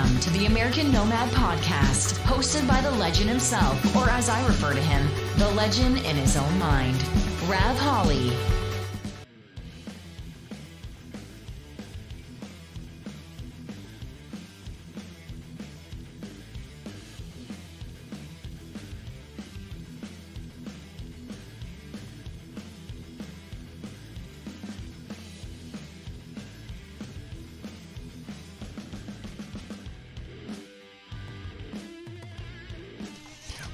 Welcome to the American Nomad Podcast, hosted by the legend himself, or as I refer to him, the legend in his own mind, Rav Holly.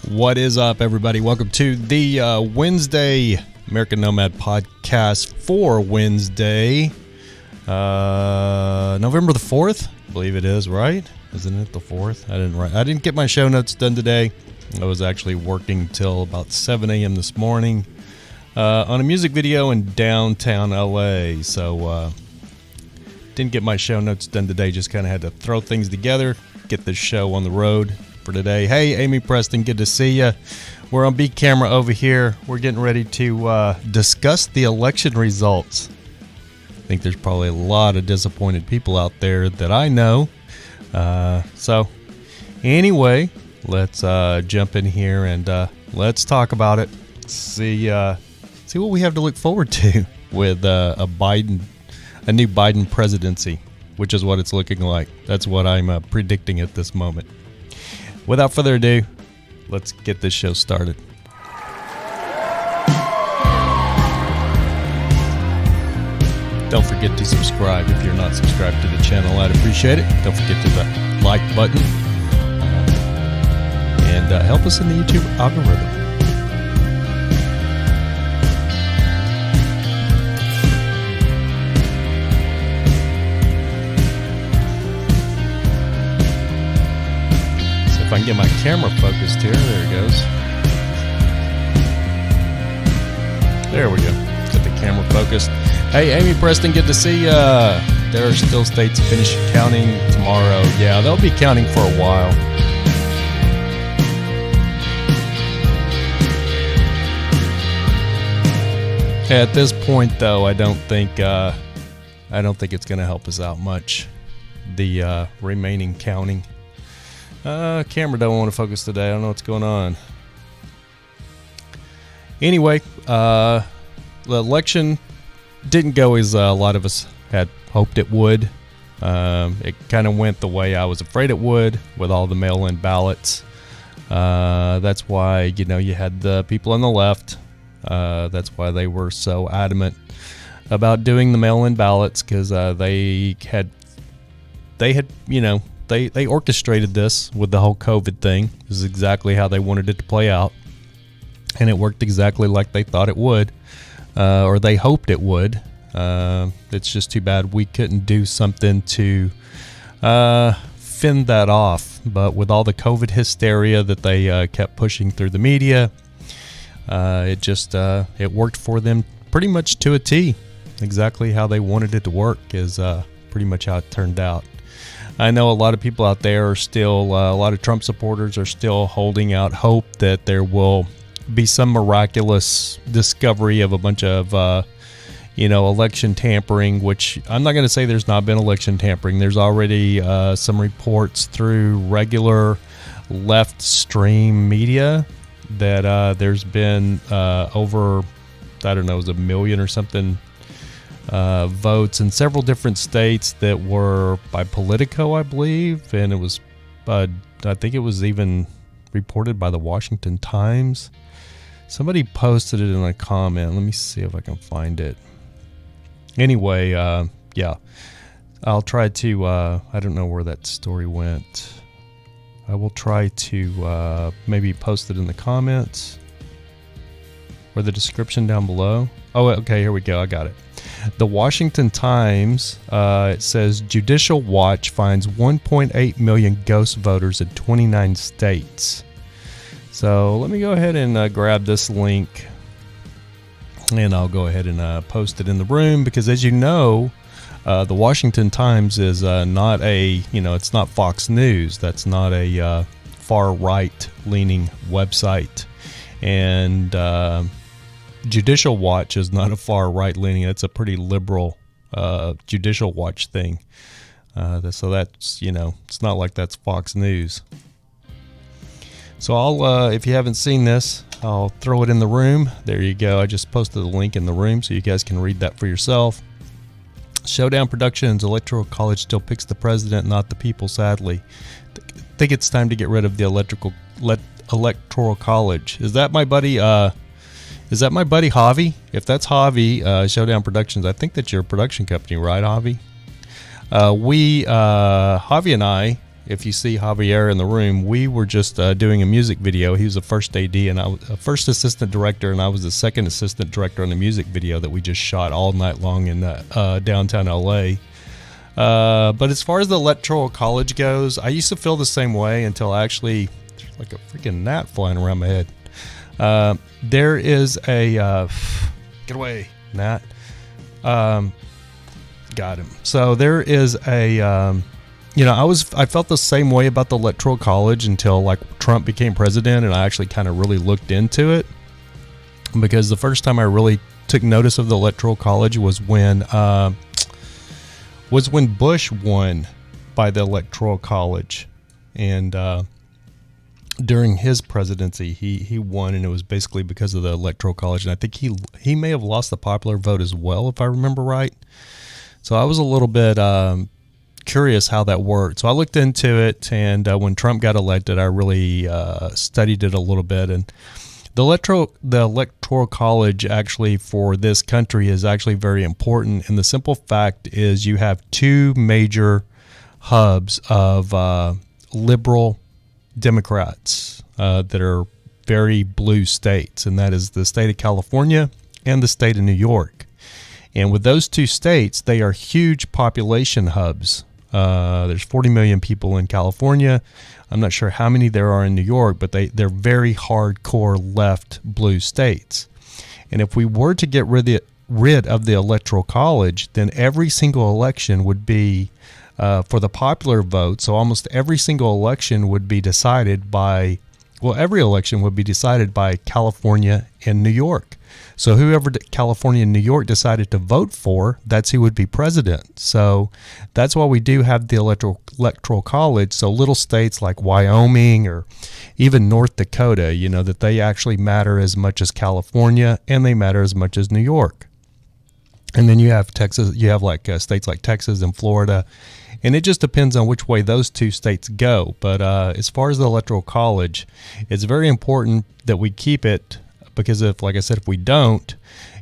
What is up, everybody? Welcome to the Wednesday American Nomad Podcast for Wednesday, November the 4th. I believe it is, right? Isn't it the 4th? I didn't get my show notes done today. I was actually working till about 7 a.m. this morning on a music video in downtown LA. So didn't get my show notes done today. Just kind of had to throw things together, get this show on the road for today. Hey, Amy Preston, good to see you. We're on beat camera over here. We're getting ready to discuss the election results. I think there's probably a lot of disappointed people out there that I know. So anyway, let's jump in here and let's talk about it. See what we have to look forward to with a new Biden presidency, which is what it's looking like. That's what I'm predicting at this moment. Without further ado, let's get this show started. Don't forget to subscribe if you're not subscribed to the channel. I'd appreciate it. Don't forget to the like button and help us in the YouTube algorithm. If I can get my camera focused here, there it goes. There we go. Get the camera focused. Hey, Amy Preston, good to see ya. There are still states finish counting tomorrow. Yeah, they'll be counting for a while. At this point, though, I don't think it's going to help us out much. The remaining counting. Camera don't want to focus today. I don't know what's going on. Anyway, the election didn't go as a lot of us had hoped it would. It kind of went the way I was afraid it would with all the mail-in ballots. That's why, you had the people on the left. That's why they were so adamant about doing the mail-in ballots, because they had They orchestrated this with the whole COVID thing. This is exactly how they wanted it to play out. And it worked exactly like they thought it would, or they hoped it would. It's just too bad we couldn't do something to fend that off. But with all the COVID hysteria that they kept pushing through the media, it worked for them pretty much to a T. Exactly how they wanted it to work is pretty much how it turned out. I know a lot of people out there are still, a lot of Trump supporters are still holding out hope that there will be some miraculous discovery of a bunch of, election tampering, which I'm not going to say there's not been election tampering. There's already some reports through regular left stream media that there's been over, I don't know, it was 1 million or something votes in several different states that were by Politico, I believe, and it was, I think it was even reported by the Washington Times. Somebody posted it in a comment. Let me see if I can find it. Anyway, yeah, I'll try to, I don't know where that story went. I will try to maybe post it in the comments or the description down below. Oh, okay, here we go. I got it. The Washington Times, it says, Judicial Watch finds 1.8 million ghost voters in 29 states. So let me go ahead and grab this link, and I'll go ahead and post it in the room, because as you know, the Washington Times is not a, it's not Fox News. That's not a far right leaning website. And Judicial Watch is not a far right leaning. It's a pretty liberal Judicial Watch thing. So that's, it's not like that's Fox News. So I'll, if you haven't seen this, I'll throw it in the room. There you go. I just posted the link in the room so you guys can read that for yourself. Showdown Productions, Electoral College still picks the president, not the people, sadly. I think it's time to get rid of the Electoral College. Is that my buddy, Javi? If that's Javi, Showdown Productions, I think that's your production company, right, Javi? Javi and I, if you see Javier in the room, we were just doing a music video. He was the first AD and I was a first assistant director, and I was the second assistant director on the music video that we just shot all night long in downtown LA. But as far as the Electoral College goes, I used to feel the same way until actually, there's like a freaking gnat flying around my head. There is a get away, gnat. Got him. So there is a I felt the same way about the Electoral College until like Trump became president, and I actually kind of really looked into it, because the first time I really took notice of the Electoral College was when Bush won by the Electoral College, and during his presidency he won, and it was basically because of the Electoral College, and I think he may have lost the popular vote as well, if I remember right. So I was a little bit curious how that worked. So I looked into it, and when Trump got elected, I really studied it a little bit. And the Electoral College actually for this country is actually very important. And the simple fact is you have two major hubs of liberal Democrats that are very blue states, and that is the state of California and the state of New York. And with those two states, they are huge population hubs. There's 40 million people in California. I'm not sure how many there are in New York, but they're very hardcore left blue states. And if we were to get rid of the Electoral College, then every single election would be for the popular vote. So almost every single election would be decided by, every election would be decided by California and New York. So whoever California and New York decided to vote for, that's who would be president. So that's why we do have the Electoral College. So little states like Wyoming or even North Dakota, that they actually matter as much as California, and they matter as much as New York. And then you have Texas, you have like states like Texas and Florida. And it just depends on which way those two states go. But as far as the Electoral College, it's very important that we keep it, because if we don't,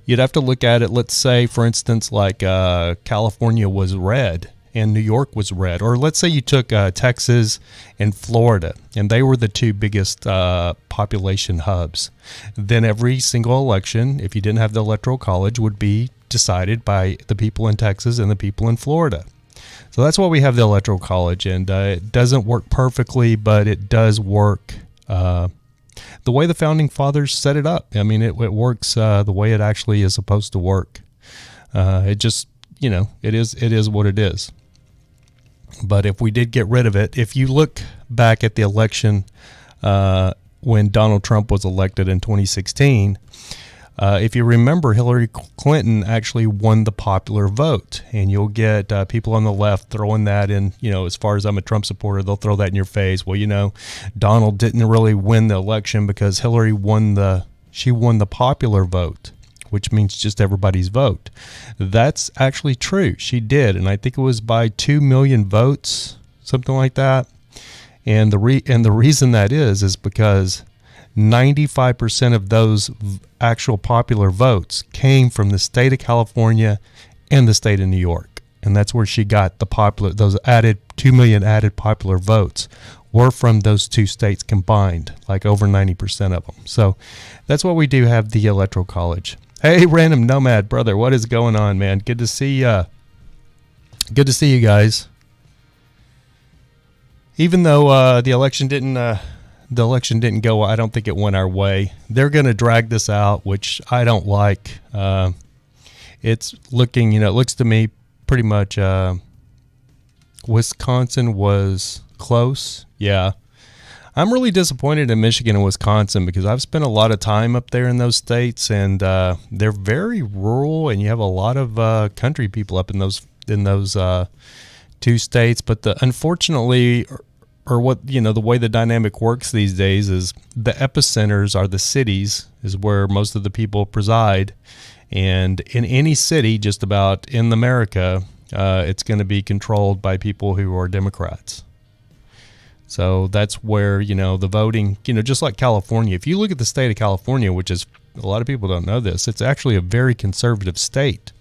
you'd have to look at it. Let's say, for instance, like California was red and New York was red. Or let's say you took Texas and Florida, and they were the two biggest population hubs. Then every single election, if you didn't have the Electoral College, would be decided by the people in Texas and the people in Florida. So that's why we have the Electoral College, and it doesn't work perfectly, but it does work the way the Founding Fathers set it up. I mean, it works the way it actually is supposed to work. It just, it is what it is. But if we did get rid of it, if you look back at the election when Donald Trump was elected in 2016, if you remember, Hillary Clinton actually won the popular vote, and you'll get people on the left throwing that in, as far as I'm a Trump supporter, they'll throw that in your face. Well, Donald didn't really win the election because Hillary won the popular vote, which means just everybody's vote. That's actually true. She did, and I think it was by 2 million votes, something like that. And the reason that is because 95% of those actual popular votes came from the state of California and the state of New York. And that's where she got those 2 million added popular votes were from those two states combined, like over 90% of them. So that's why we do have the Electoral College. Hey, Random Nomad, brother, what is going on, man? Good to see Good to see you guys. Even though the election didn't go, I don't think it went our way. They're going to drag this out, which I don't like. It's looking, it looks to me pretty much Wisconsin was close. Yeah. I'm really disappointed in Michigan and Wisconsin because I've spent a lot of time up there in those states, and they're very rural, and you have a lot of country people up in those two states, but unfortunately, or what, the way the dynamic works these days is the epicenters are the cities, is where most of the people preside. And in any city, just about in America, it's going to be controlled by people who are Democrats. So that's where, the voting, just like California. If you look at the state of California, which is, a lot of people don't know this, it's actually a very conservative state.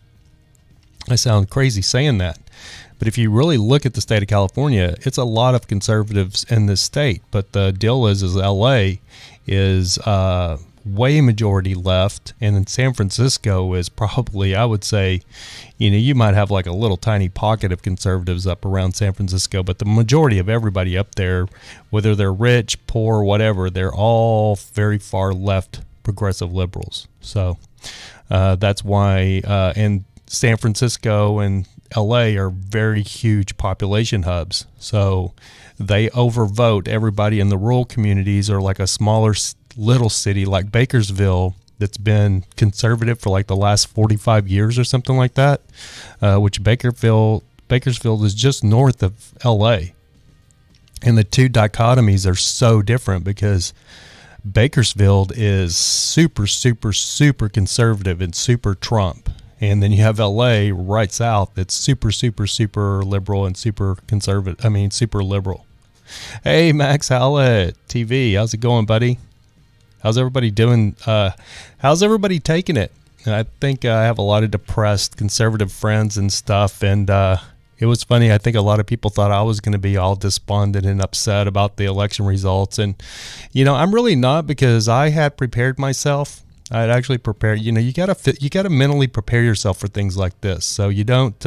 I sound crazy saying that. But if you really look at the state of California, it's a lot of conservatives in this state. But the deal is LA is way majority left, and then San Francisco is probably, I would say, you might have like a little tiny pocket of conservatives up around San Francisco, but the majority of everybody up there, whether they're rich, poor, whatever, they're all very far left progressive liberals. So that's why, and San Francisco and LA are very huge population hubs. So they overvote everybody in the rural communities, or like a smaller little city like Bakersville that's been conservative for like the last 45 years or something like that, which Bakersville is just north of LA. And the two dichotomies are so different because Bakersfield is super, super, super conservative and super Trump. And then you have LA right south that's super, super, super liberal and super conservative. I mean, super liberal. Hey, Max Howlett TV. How's it going, buddy? How's everybody doing? How's everybody taking it? I think I have a lot of depressed conservative friends and stuff. And it was funny. I think a lot of people thought I was going to be all despondent and upset about the election results. And, I'm really not, because I had prepared myself. I had actually prepared. You gotta mentally prepare yourself for things like this, so you don't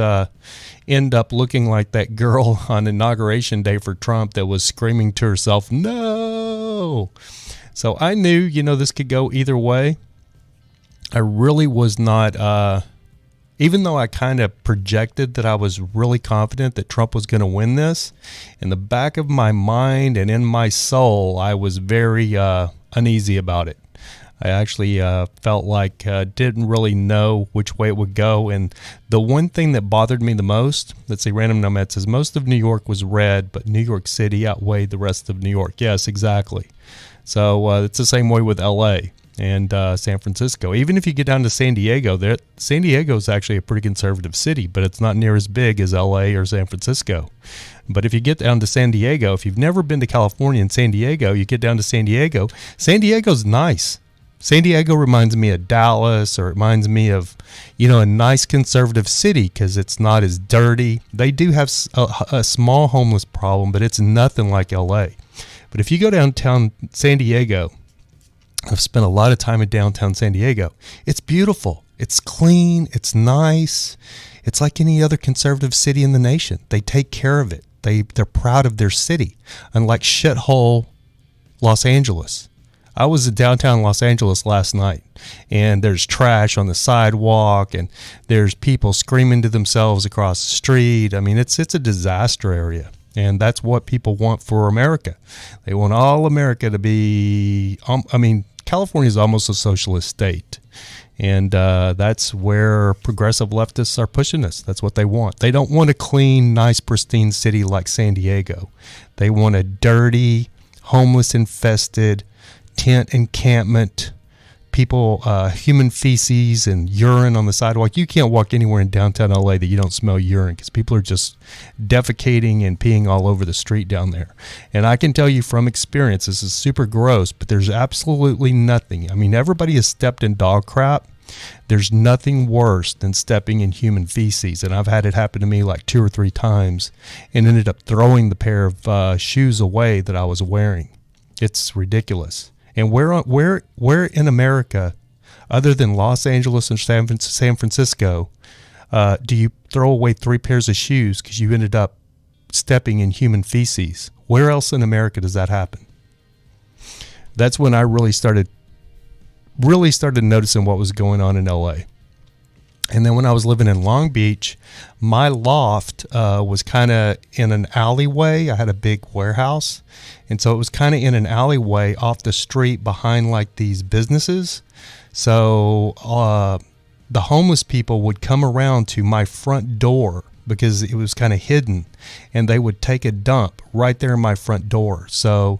end up looking like that girl on Inauguration Day for Trump that was screaming to herself, "No!" So I knew, this could go either way. I really was not, even though I kind of projected that I was really confident that Trump was going to win this, in the back of my mind and in my soul, I was very uneasy about it. I actually felt like didn't really know which way it would go. And the one thing that bothered me the most, let's see, Random Nomad says, most of New York was red, but New York City outweighed the rest of New York. Yes, exactly. So it's the same way with LA and San Francisco. Even if you get down to San Diego, San Diego is actually a pretty conservative city, but it's not near as big as LA or San Francisco. But if you get down to San Diego, if you've never been to California and San Diego, you get down to San Diego. San Diego's nice. San Diego reminds me of Dallas, or it reminds me of, a nice conservative city because it's not as dirty. They do have a small homeless problem, but it's nothing like LA. But if you go downtown San Diego, I've spent a lot of time in downtown San Diego. It's beautiful. It's clean. It's nice. It's like any other conservative city in the nation. They take care of it. They're proud of their city, unlike shithole Los Angeles. I was in downtown Los Angeles last night, and there's trash on the sidewalk, and there's people screaming to themselves across the street. I mean, it's a disaster area, and that's what people want for America. They want all America to be, California is almost a socialist state, and that's where progressive leftists are pushing us. That's what they want. They don't want a clean, nice, pristine city like San Diego. They want a dirty, homeless-infested, tent encampment, people, human feces and urine on the sidewalk. You can't walk anywhere in downtown LA that you don't smell urine, because people are just defecating and peeing all over the street down there. And I can tell you from experience, this is super gross, but there's absolutely nothing. I mean, everybody has stepped in dog crap. There's nothing worse than stepping in human feces. And I've had it happen to me like 2 or 3 times and ended up throwing the pair of shoes away that I was wearing. It's ridiculous. And where in America, other than Los Angeles and San Francisco, do you throw away 3 pairs of shoes because you ended up stepping in human feces? Where else in America does that happen? That's when I really started noticing what was going on in LA. And then when I was living in Long Beach, my loft was kind of in an alleyway. I had a big warehouse. And so it was kind of in an alleyway off the street behind like these businesses. So the homeless people would come around to my front door because it was kind of hidden, and they would take a dump right there in my front door. So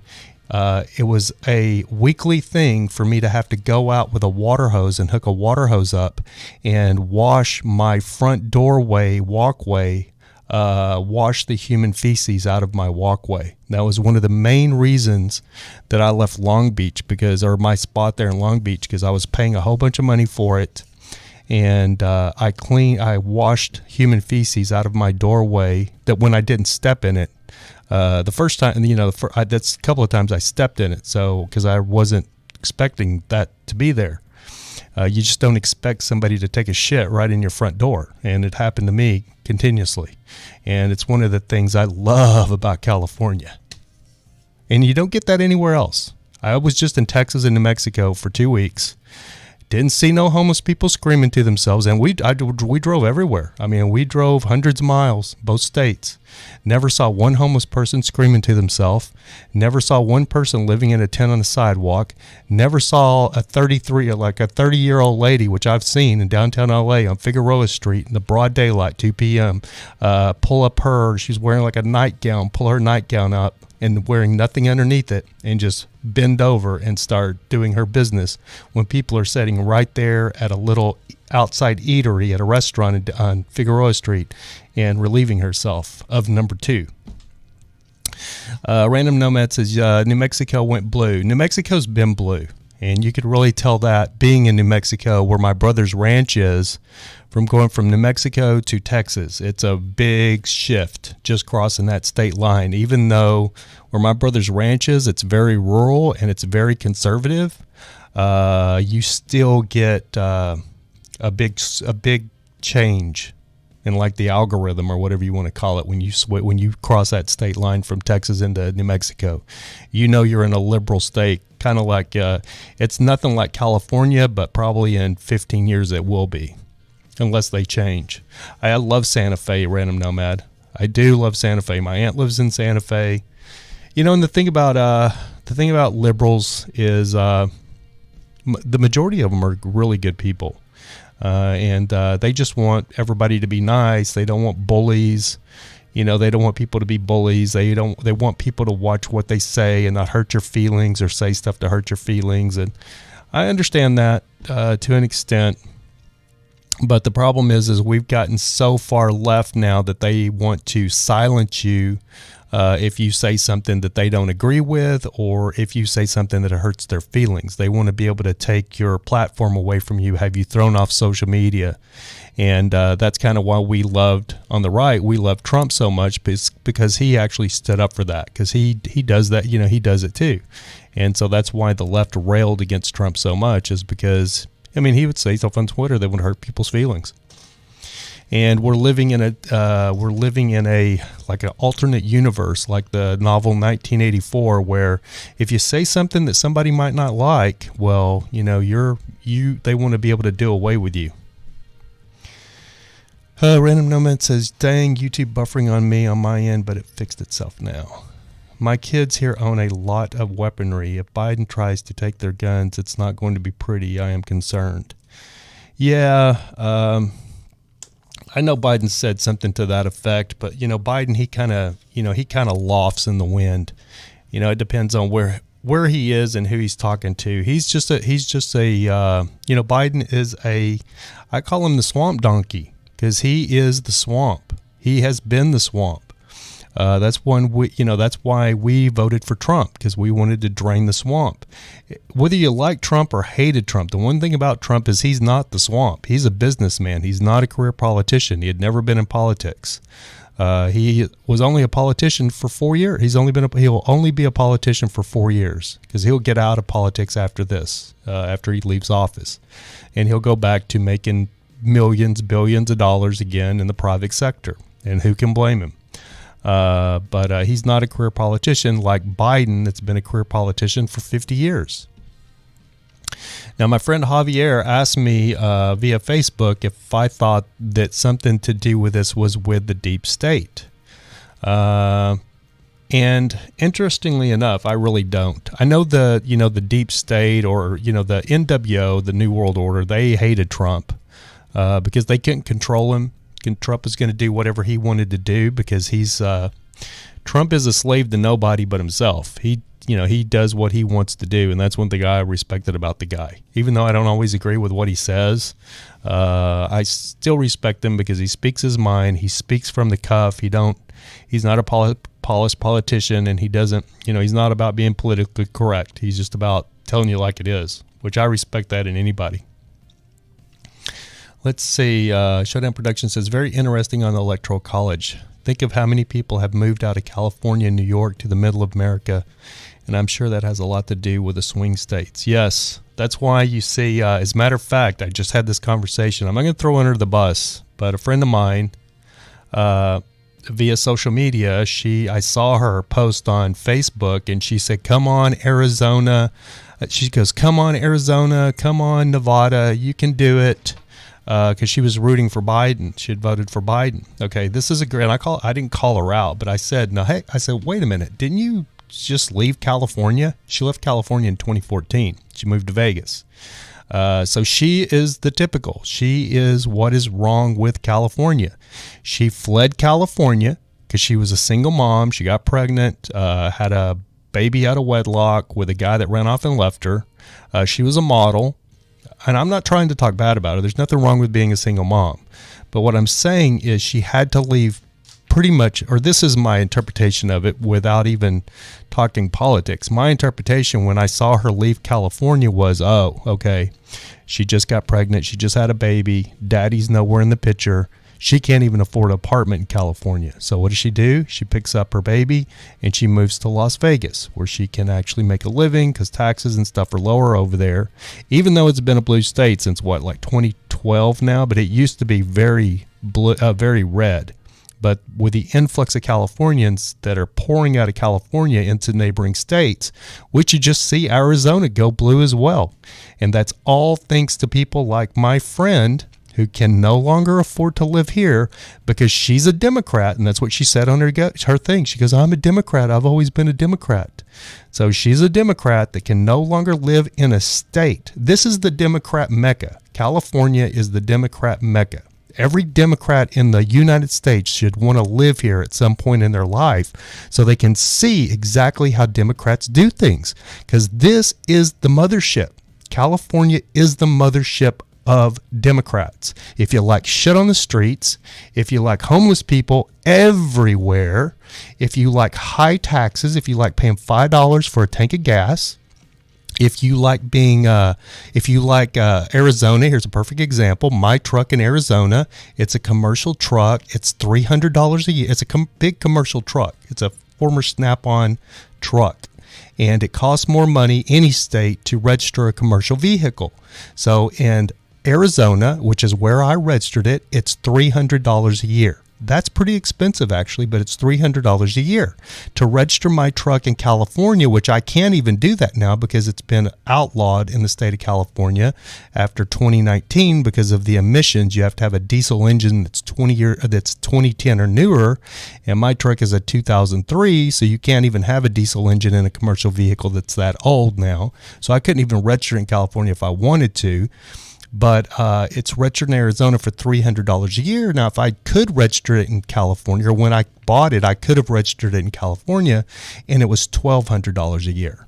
it was a weekly thing for me to have to go out with a water hose and hook a water hose up and wash my front walkway, wash the human feces out of my walkway. That was one of the main reasons that I left Long Beach, my spot there in Long Beach, because I was paying a whole bunch of money for it. And I washed human feces out of my doorway that when I didn't step in it. The first time, that's a couple of times I stepped in it. So, because I wasn't expecting that to be there. You just don't expect somebody to take a shit right in your front door. And it happened to me continuously. And it's one of the things I love about California. And you don't get that anywhere else. I was just in Texas and New Mexico for 2 weeks. Didn't see no homeless people screaming to themselves, and we drove everywhere. I mean, we drove hundreds of miles, both states. Never saw one homeless person screaming to themselves. Never saw one person living in a tent on the sidewalk. Never saw a 30-year-old lady, which I've seen in downtown LA on Figueroa Street in the broad daylight, 2 p.m. She's wearing like a nightgown, pull her nightgown up and wearing nothing underneath it, and just bend over and start doing her business when people are sitting right there at a little outside eatery at a restaurant on Figueroa Street and relieving herself of number 2. Random Nomad says, New Mexico went blue. New Mexico's been blue. And you could really tell that being in New Mexico, where my brother's ranch is, from going from New Mexico to Texas. It's a big shift just crossing that state line. Even though where my brother's ranch is, it's very rural and it's very conservative, you still get a big change in like the algorithm or whatever you want to call it when you cross that state line from Texas into New Mexico. You know you're in a liberal state, kind of like it's nothing like California, but probably in 15 years it will be, unless they change. I love Santa Fe, Random Nomad. I do love Santa Fe. My aunt lives in Santa Fe. And the thing about liberals is the majority of them are really good people. And they just want everybody to be nice. They don't want bullies. They don't want people to be bullies. They want people to watch what they say and not hurt your feelings or say stuff to hurt your feelings. And I understand that to an extent. But the problem is we've gotten so far left now that they want to silence you if you say something that they don't agree with, or if you say something that hurts their feelings. They want to be able to take your platform away from you, have you thrown off social media. And that's kind of why we loved Trump so much, because he actually stood up for that, because he does that, he does it too. And so that's why the left railed against Trump so much, is because, he would say stuff on Twitter that would hurt people's feelings. And we're living in a like an alternate universe, like the novel 1984, where if you say something that somebody might not like, well, they want to be able to do away with you. Random Nomad says, dang, YouTube buffering on me on my end, but it fixed itself now. My kids here own a lot of weaponry. If Biden tries to take their guns, it's not going to be pretty. I am concerned. Yeah, I know Biden said something to that effect, but Biden, he kind of lofts in the wind. It depends on where he is and who he's talking to. Biden is I call him the swamp donkey, because he is the swamp. He has been the swamp. That's why we voted for Trump, because we wanted to drain the swamp. Whether you like Trump or hated Trump, the one thing about Trump is he's not the swamp. He's a businessman. He's not a career politician. He had never been in politics. He was only a politician for 4 years. He'll only be a politician for 4 years, because he'll get out of politics after this, after he leaves office, and he'll go back to making millions, billions of dollars again in the private sector. And who can blame him? But he's not a career politician like Biden, that's been a career politician for 50 years. Now, my friend Javier asked me via Facebook if I thought that something to do with this was with the deep state. And interestingly enough, I really don't. I know the deep state, or, the NWO, the New World Order, they hated Trump because they couldn't control him. Trump is going to do whatever he wanted to do because Trump is a slave to nobody but himself. He does what he wants to do, and that's one thing I respected about the guy. Even though I don't always agree with what he says, I still respect him because he speaks his mind. He speaks from the cuff. He's not a polished politician, and he doesn't, he's not about being politically correct. He's just about telling you like it is, which I respect that in anybody. Let's see. Showdown Production says, very interesting on the Electoral College. Think of how many people have moved out of California and New York to the middle of America, and I'm sure that has a lot to do with the swing states. Yes, that's why you see, as a matter of fact, I just had this conversation. I'm not going to throw under the bus, but a friend of mine, via social media, I saw her post on Facebook, and she said, come on, Arizona. She goes, come on, Arizona, come on, Nevada, you can do it. Because she was rooting for Biden. She had voted for Biden. Okay, this is a great. I didn't call her out, but I said, no, hey, I said, wait a minute, didn't you just leave California? She left California in 2014. She moved to Vegas. So she is the typical. She is what is wrong with California. She fled California because she was a single mom. She got pregnant, had a baby out of wedlock with a guy that ran off and left her. She was a model. And I'm not trying to talk bad about her. There's nothing wrong with being a single mom. But what I'm saying is she had to leave pretty much, or this is my interpretation of it without even talking politics. My interpretation when I saw her leave California was, oh, okay, she just got pregnant. She just had a baby. Daddy's nowhere in the picture. She can't even afford an apartment in California. So what does she do? She picks up her baby and she moves to Las Vegas, where she can actually make a living because taxes and stuff are lower over there. Even though it's been a blue state since like 2012 now, but it used to be very blue, very red. But with the influx of Californians that are pouring out of California into neighboring states, which you just see Arizona go blue as well. And that's all thanks to people like my friend who can no longer afford to live here because she's a Democrat, and that's what she said on her thing. She goes, I'm a Democrat. I've always been a Democrat. So she's a Democrat that can no longer live in a state. This is the Democrat Mecca. California is the Democrat Mecca. Every Democrat in the United States should want to live here at some point in their life so they can see exactly how Democrats do things, because this is the mothership. California is the mothership of Democrats. If you like shit on the streets, if you like homeless people everywhere, if you like high taxes, if you like paying $5 for a tank of gas, if you like Arizona, here's a perfect example. My truck in Arizona, it's a commercial truck. It's $300 a year. It's a big commercial truck. It's a former Snap-on truck. And it costs more money any state to register a commercial vehicle. So in Arizona, which is where I registered it, it's $300 a year. That's pretty expensive, actually, but it's $300 a year. To register my truck in California, which I can't even do that now because it's been outlawed in the state of California after 2019 because of the emissions. You have to have a diesel engine that's 2010 or newer, and my truck is a 2003, so you can't even have a diesel engine in a commercial vehicle that's that old now. So I couldn't even register in California if I wanted to. But it's registered in Arizona for $300 a year. Now, if I could register it in California, or when I bought it, I could have registered it in California, and it was $1,200 a year.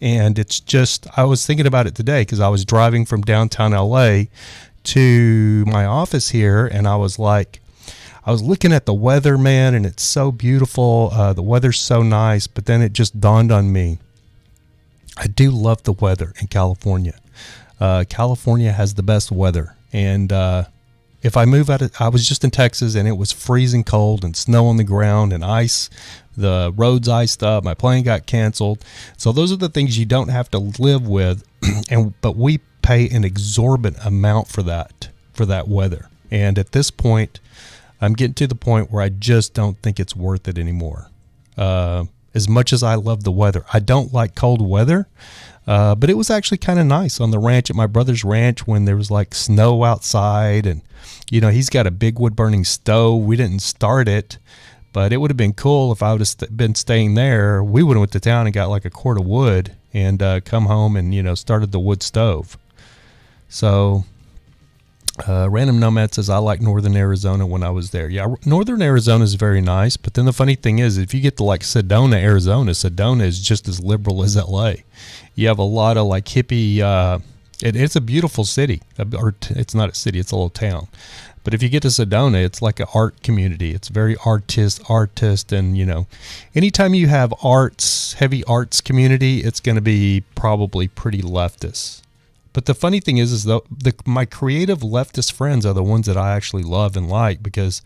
And it's just, I was thinking about it today because I was driving from downtown LA to my office here, and I was looking at the weather, man, and it's so beautiful. The weather's so nice, but then it just dawned on me. I do love the weather in California. California has the best weather, and if I move out I was just in Texas and it was freezing cold and snow on the ground and ice, the roads iced up, my plane got canceled. So those are the things you don't have to live with, but we pay an exorbitant amount for that weather. And at this point, I'm getting to the point where I just don't think it's worth it anymore. As much as I love the weather, I don't like cold weather. But it was actually kind of nice on the ranch, at my brother's ranch, when there was like snow outside, and he's got a big wood burning stove. We didn't start it, but it would have been cool if I would have been staying there. We would have went to town and got like a cord of wood and come home and started the wood stove. So Random Nomad says, I like Northern Arizona when I was there. Yeah, Northern Arizona is very nice, but then the funny thing is, if you get to like Sedona, Arizona, Sedona is just as liberal as LA. You have a lot of like hippie, it's a beautiful city. Or it's not a city, it's a little town. But if you get to Sedona, it's like an art community. It's very artist, and, you know, anytime you have heavy arts community, it's going to be probably pretty leftist. But the funny thing is though, my creative leftist friends are the ones that I actually love and like, because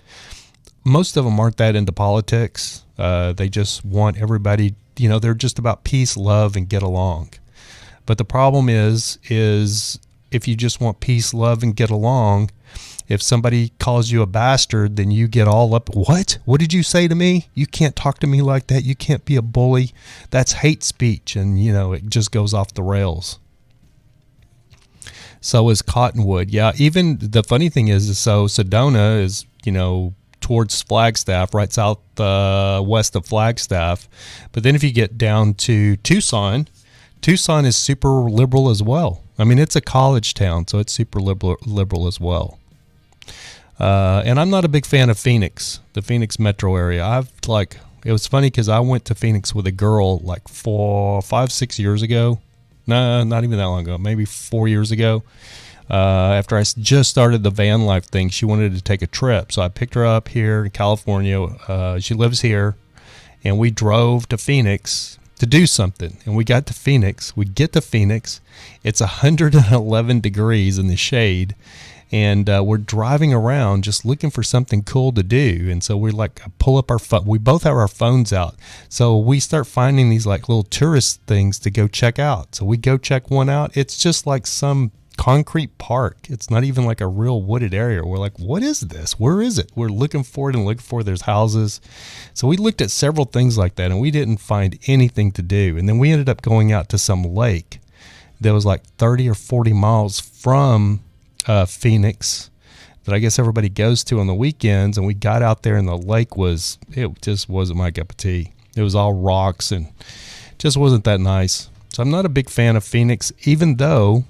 most of them aren't that into politics. They just want everybody, you know, they're just about peace, love, and get along. But the problem is if you just want peace, love, and get along, if somebody calls you a bastard, then you get all up. What? What did you say to me? You can't talk to me like that. You can't be a bully. That's hate speech. And, you know, it just goes off the rails. So is Cottonwood. Yeah, even the funny thing is so Sedona is, you know, towards Flagstaff, right west of Flagstaff. But then if you get down to Tucson is super liberal as well. I mean, it's a college town, so it's super liberal as well. And I'm not a big fan of Phoenix, the Phoenix metro area. It was funny because I went to Phoenix with a girl like 5-6 years ago. No, not even that long ago, maybe 4 years ago. After I just started the van life thing, she wanted to take a trip. So I picked her up here in California. She lives here, and we drove to Phoenix to do something. And we got to Phoenix. We get to Phoenix. It's 111 degrees in the shade. And we're driving around just looking for something cool to do. And so we like pull up our phone. We both have our phones out. So we start finding these like little tourist things to go check out. So we go check one out. It's just like some concrete park. It's not even like a real wooded area. We're like, what is this? Where is it? We're looking for it. There's houses. So we looked at several things like that, and we didn't find anything to do. And then we ended up going out to some lake that was like 30 or 40 miles from Phoenix, that I guess everybody goes to on the weekends. And we got out there, and the lake it just wasn't my cup of tea. It was all rocks and just wasn't that nice. So I'm not a big fan of Phoenix, even though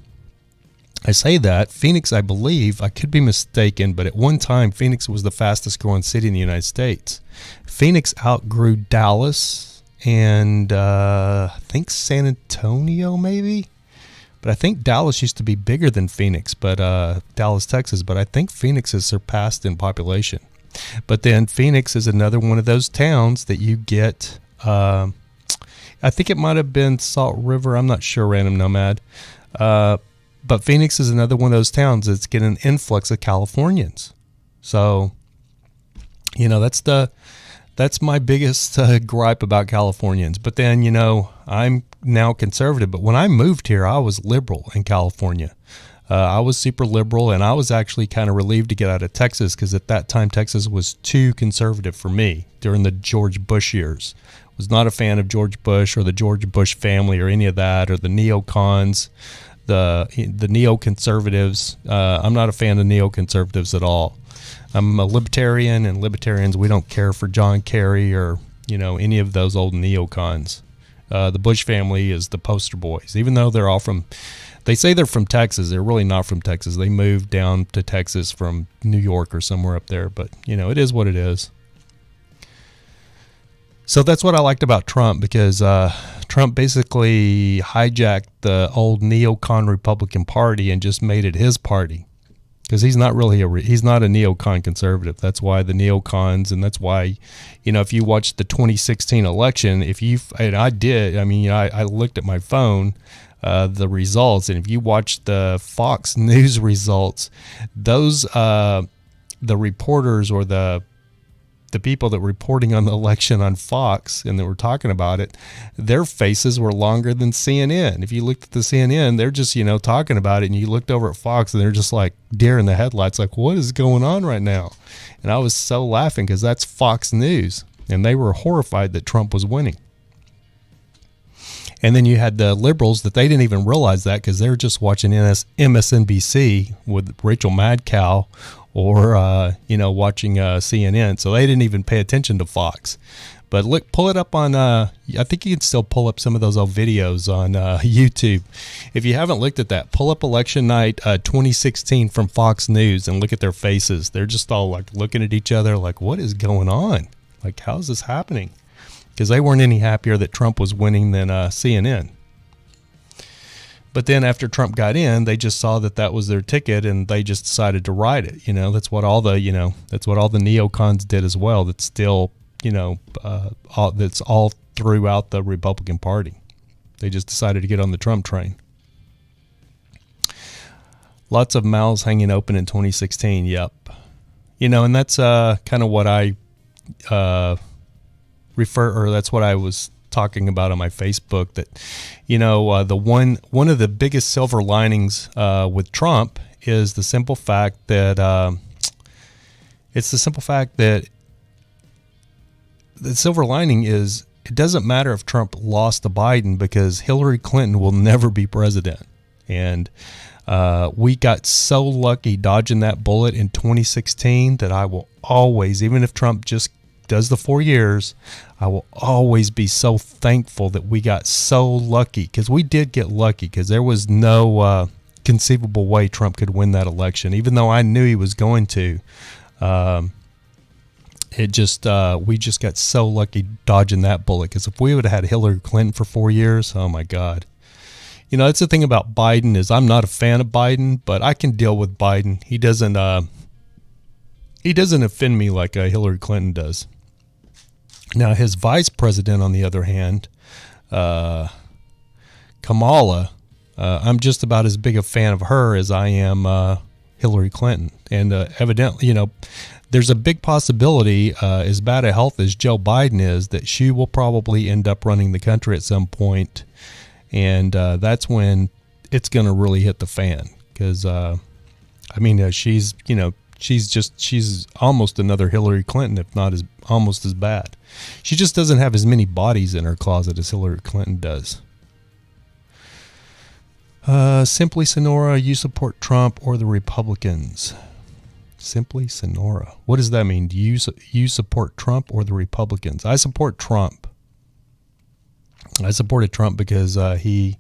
I say that Phoenix, I believe, I could be mistaken, but at one time Phoenix was the fastest growing city in the United States. Phoenix outgrew Dallas and I think San Antonio maybe. But I think Dallas used to be bigger than Phoenix, but Dallas, Texas. But I think Phoenix has surpassed in population. But then Phoenix is another one of those towns that you get. I think it might have been Salt River. I'm not sure, Random Nomad. But Phoenix is another one of those towns that's getting an influx of Californians. So, you know, that's my biggest gripe about Californians. But then, you know, I'm now conservative. But when I moved here, I was liberal in California. I was super liberal, and I was actually kind of relieved to get out of Texas because at that time, Texas was too conservative for me during the George Bush years. Was not a fan of George Bush or the George Bush family or any of that, or the neocons, the neoconservatives. I'm not a fan of neoconservatives at all. I'm a libertarian, and libertarians, we don't care for John Kerry or, you know, any of those old neocons. The Bush family is the poster boys, even though they're all they say they're from Texas. They're really not from Texas. They moved down to Texas from New York or somewhere up there, but, you know, it is what it is. So that's what I liked about Trump, because Trump basically hijacked the old neocon Republican Party and just made it his party. Because he's not really he's not a neocon conservative. That's why the neocons, and that's why, you know, if you watch the 2016 election, I looked at my phone, the results, and if you watch the Fox News results, those the reporters or the people that were reporting on the election on Fox and that were talking about it, their faces were longer than CNN. If you looked at the CNN, they're just, you know, talking about it, and you looked over at Fox and they're just like deer in the headlights, like, what is going on right now? And I was so laughing because that's Fox News, and they were horrified that Trump was winning. And then you had the liberals that they didn't even realize that because they were just watching MSNBC with Rachel Madcow or, watching CNN. So they didn't even pay attention to Fox. But look, pull it up on, I think you can still pull up some of those old videos on YouTube. If you haven't looked at that, pull up election night 2016 from Fox News and look at their faces. They're just all like looking at each other like, what is going on? Like, how is this happening? Because they weren't any happier that Trump was winning than CNN. But then after Trump got in, they just saw that that was their ticket, and they just decided to ride it. You know, that's what all the neocons did as well. That's still, that's all throughout the Republican Party. They just decided to get on the Trump train. Lots of mouths hanging open in 2016. Yep. And that's kind of what I that's what I was talking about on my Facebook, that the one of the biggest silver linings with Trump is the simple fact that the silver lining is it doesn't matter if Trump lost to Biden, because Hillary Clinton will never be president. And we got so lucky dodging that bullet in 2016 that I will always, even if Trump just does the 4 years, I will always be so thankful that we got so lucky, because we did get lucky, because there was no conceivable way Trump could win that election, even though I knew he was going to. We just got so lucky dodging that bullet, because if we would have had Hillary Clinton for 4 years, oh my God. That's the thing about Biden, is I'm not a fan of Biden, but I can deal with Biden. He doesn't offend me like Hillary Clinton does. Now, his vice president, on the other hand, Kamala, I'm just about as big a fan of her as I am Hillary Clinton. And evidently, there's a big possibility, as bad a health as Joe Biden is, that she will probably end up running the country at some point. And that's when it's going to really hit the fan. Because, she's almost another Hillary Clinton, if not almost as bad. She just doesn't have as many bodies in her closet as Hillary Clinton does. Simply Sonora, you support Trump or the Republicans? Simply Sonora. What does that mean? Do you support Trump or the Republicans? I support Trump. I supported Trump because he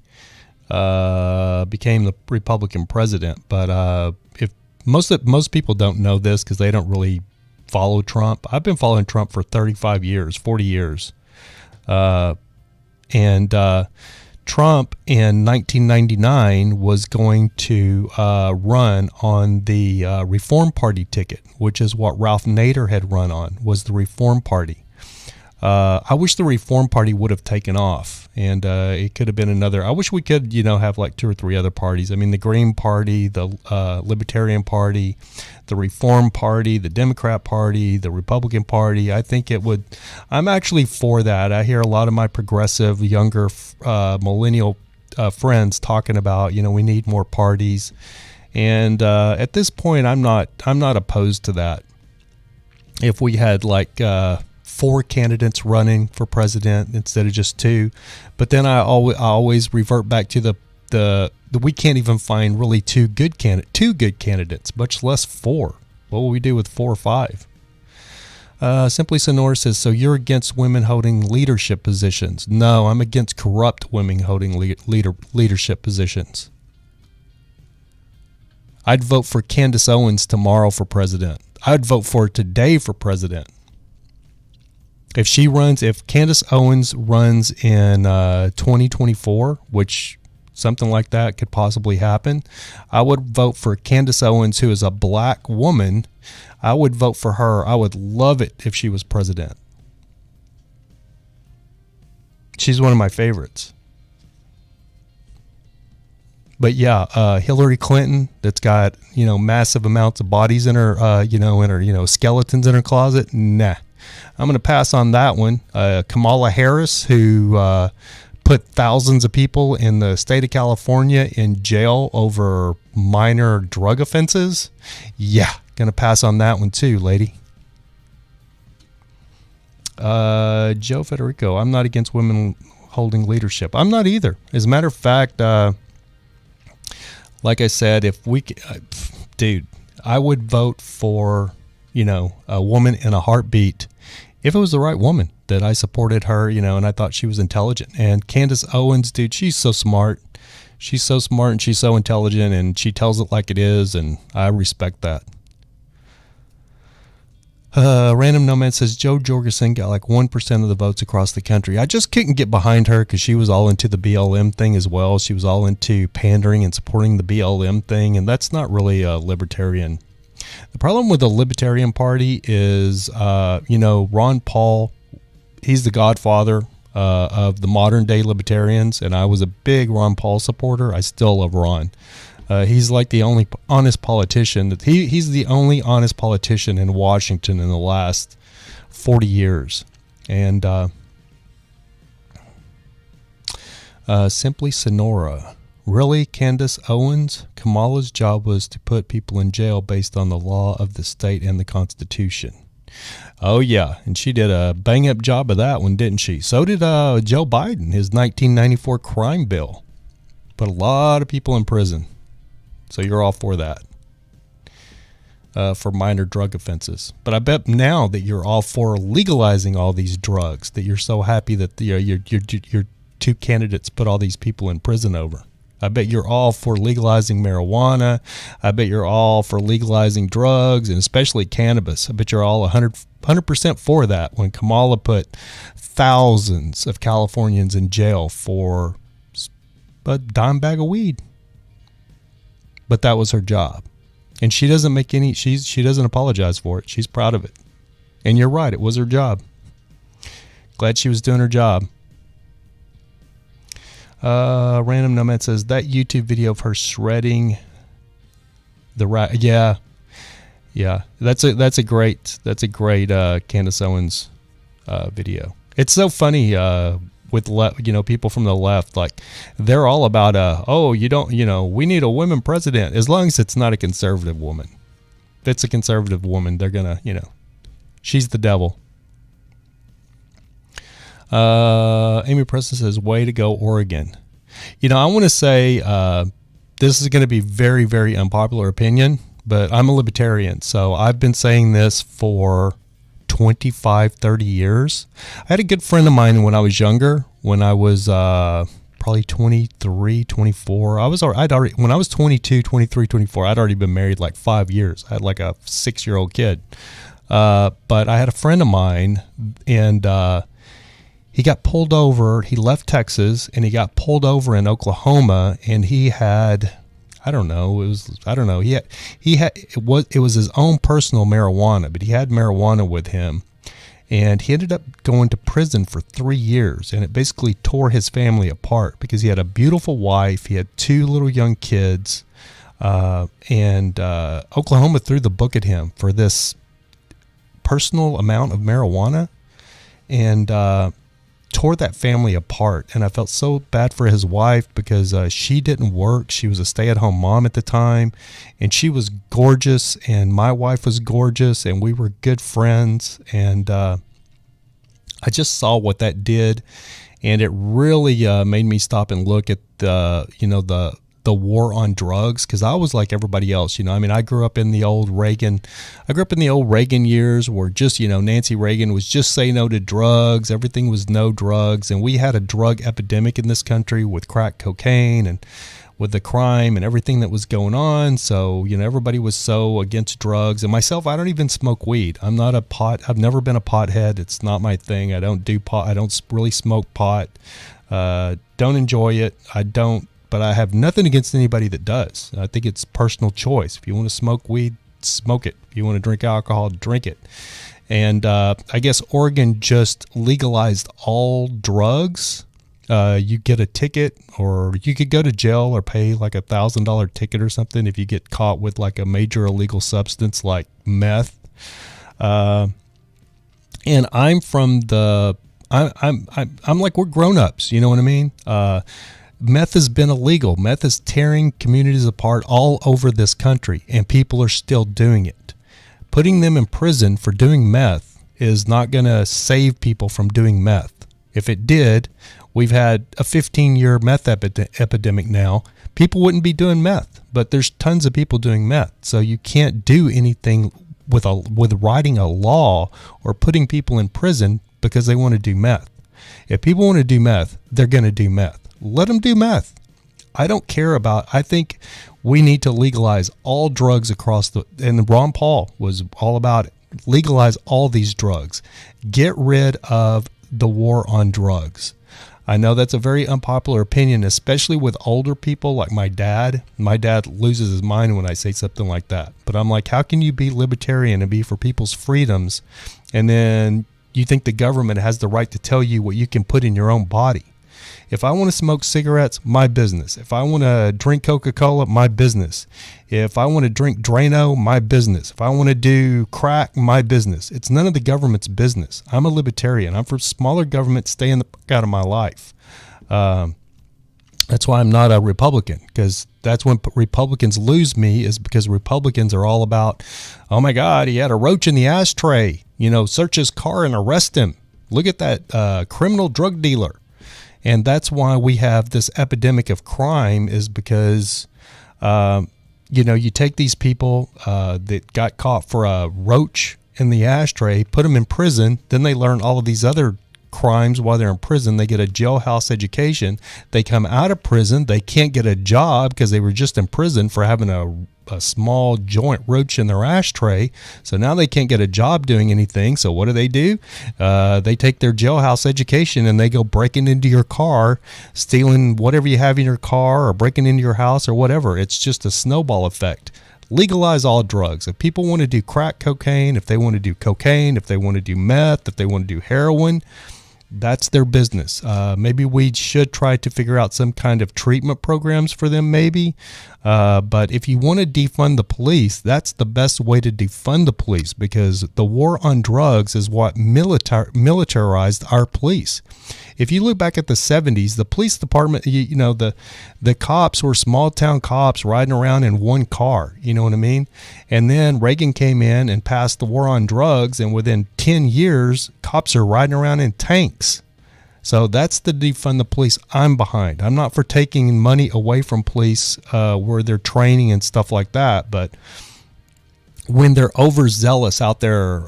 became the Republican president. But if most people don't know this, because they don't really follow Trump. I've been following Trump for 35 years, 40 years. And Trump in 1999 was going to run on the Reform Party ticket, which is what Ralph Nader had run on, was the Reform Party. I wish the Reform Party would have taken off, and it could have been another. I wish we could, have like 2 or 3 other parties. I mean, the Green Party, the Libertarian Party, the Reform Party, the Democrat Party, the Republican Party. I think it would. I'm actually for that. I hear a lot of my progressive, younger, millennial friends talking about, we need more parties, and at this point, I'm not opposed to that. If we had like 4 candidates running for president instead of just 2, but then I always revert back to the we can't even find really 2 good candidates, much less 4. What will we do with 4 or 5? Simply Sonora says, so you're against women holding leadership positions? No, I'm against corrupt women holding leadership positions. I'd vote for Candace Owens tomorrow for president. I'd vote for her today for president. If Candace Owens runs in 2024, which something like that could possibly happen, I would vote for Candace Owens, who is a black woman. I would vote for her. I would love it if she was president. She's one of my favorites. But yeah, Hillary Clinton, that's got, massive amounts of bodies in her, skeletons in her closet. Nah. I'm going to pass on that one. Kamala Harris, who put thousands of people in the state of California in jail over minor drug offenses. Yeah, going to pass on that one too, lady. Joe Federico, I'm not against women holding leadership. I'm not either. As a matter of fact, like I said, if we, dude, I would vote for, a woman in a heartbeat if it was the right woman, that I supported her, and I thought she was intelligent. And Candace Owens, dude, she's so smart. She's so smart and she's so intelligent, and she tells it like it is, and I respect that. Random Nomad says Jo Jorgensen got like 1% of the votes across the country. I just couldn't get behind her because she was all into the BLM thing as well. She was all into pandering and supporting the BLM thing, and that's not really a libertarian. The problem with the Libertarian Party is, Ron Paul, he's the godfather of the modern day libertarians, and I was a big Ron Paul supporter. I still love Ron. He's like the only honest politician. He's the only honest politician in Washington in the last 40 years. And Simply Sonora. Really, Candace Owens? Kamala's job was to put people in jail based on the law of the state and the Constitution. Oh, yeah, and she did a bang-up job of that one, didn't she? So did Joe Biden, his 1994 crime bill. Put a lot of people in prison. So you're all for that, for minor drug offenses. But I bet now that you're all for legalizing all these drugs, that you're so happy that your two candidates put all these people in prison over. I bet you're all for legalizing marijuana. I bet you're all for legalizing drugs, and especially cannabis. I bet you're all 100% for that when Kamala put thousands of Californians in jail for a dime bag of weed. But that was her job. And she doesn't make any, she doesn't apologize for it. She's proud of it. And you're right, it was her job. Glad she was doing her job. Random Nomad says that YouTube video of her shredding the rat. Yeah. That's a great Candace Owens video. It's so funny with people from the left, like they're all about we need a woman president, as long as it's not a conservative woman. If it's a conservative woman, they're gonna she's the devil. Amy Preston says, way to go, Oregon. I want to say this is going to be very, very unpopular opinion, but I'm a libertarian, so I've been saying this for 25, 30 years. I had a good friend of mine when I was younger, when I was probably 23, 24. When I was 22, 23, 24, I'd already been married like 5 years. I had like a 6-year-old kid. But I had a friend of mine, and he got pulled over. He left Texas and he got pulled over in Oklahoma, and he had, it was his own personal marijuana, but he had marijuana with him, and he ended up going to prison for 3 years, and it basically tore his family apart because he had a beautiful wife. He had 2 little young kids, and Oklahoma threw the book at him for this personal amount of marijuana, and tore that family apart. And I felt so bad for his wife because she didn't work. She was a stay-at-home mom at the time, and she was gorgeous, and my wife was gorgeous, and we were good friends. And I just saw what that did, and it really made me stop and look at the war on drugs, because I was like everybody else. I grew up in the old Reagan years where just, Nancy Reagan was just say no to drugs. Everything was no drugs. And we had a drug epidemic in this country with crack cocaine and with the crime and everything that was going on. So, everybody was so against drugs. And myself, I don't even smoke weed. I've never been a pothead. It's not my thing. I don't do pot. I don't really smoke pot. Don't enjoy it. But I have nothing against anybody that does. I think it's personal choice. If you want to smoke weed, smoke it. If you want to drink alcohol, drink it. And I guess Oregon just legalized all drugs. You get a ticket, or you could go to jail or pay like $1,000 ticket or something if you get caught with like a major illegal substance like meth. And I'm from I'm like, we're grown-ups. You know what I mean? Meth has been illegal. Meth is tearing communities apart all over this country, and people are still doing it. Putting them in prison for doing meth is not going to save people from doing meth. If it did, we've had a 15-year meth epidemic now. People wouldn't be doing meth, but there's tons of people doing meth. So you can't do anything with writing a law or putting people in prison because they want to do meth. If people want to do meth, they're going to do meth. Let them do meth. I don't care about. I think we need to legalize all drugs across and Ron Paul was all about it. Legalize all these drugs. Get rid of the war on drugs. I know that's a very unpopular opinion, especially with older people like my dad. My dad loses his mind when I say something like that. But I'm like, how can you be libertarian and be for people's freedoms, and then you think the government has the right to tell you what you can put in your own body? If I want to smoke cigarettes, my business. If I want to drink Coca-Cola, my business. If I want to drink Drano, my business. If I want to do crack, my business. It's none of the government's business. I'm a libertarian. I'm for smaller government. Stay in the fuck out of my life. That's why I'm not a Republican, because that's when Republicans lose me, is because Republicans are all about, oh my God, he had a roach in the ashtray. Search his car and arrest him. Look at that criminal drug dealer. And that's why we have this epidemic of crime, is because, you take these people that got caught for a roach in the ashtray, put them in prison, then they learn all of these other crimes while they're in prison. They get a jailhouse education. They come out of prison. They can't get a job because they were just in prison for having a small joint roach in their ashtray. So now they can't get a job doing anything. So what do? They take their jailhouse education and they go breaking into your car, stealing whatever you have in your car, or breaking into your house or whatever. It's just a snowball effect. Legalize all drugs. If people want to do crack cocaine, if they want to do cocaine, if they want to do meth, if they want to do heroin, that's their business. Maybe we should try to figure out some kind of treatment programs for them, maybe. But if you want to defund the police, that's the best way to defund the police, because the war on drugs is what militarized our police. If you look back at the 70s, the police department, the cops were small town cops riding around in one car, you know what I mean? And then Reagan came in and passed the war on drugs, and within 10 years, cops are riding around in tanks. So that's the defund the police I'm behind. I'm not for taking money away from police where they're training and stuff like that, but when they're overzealous out there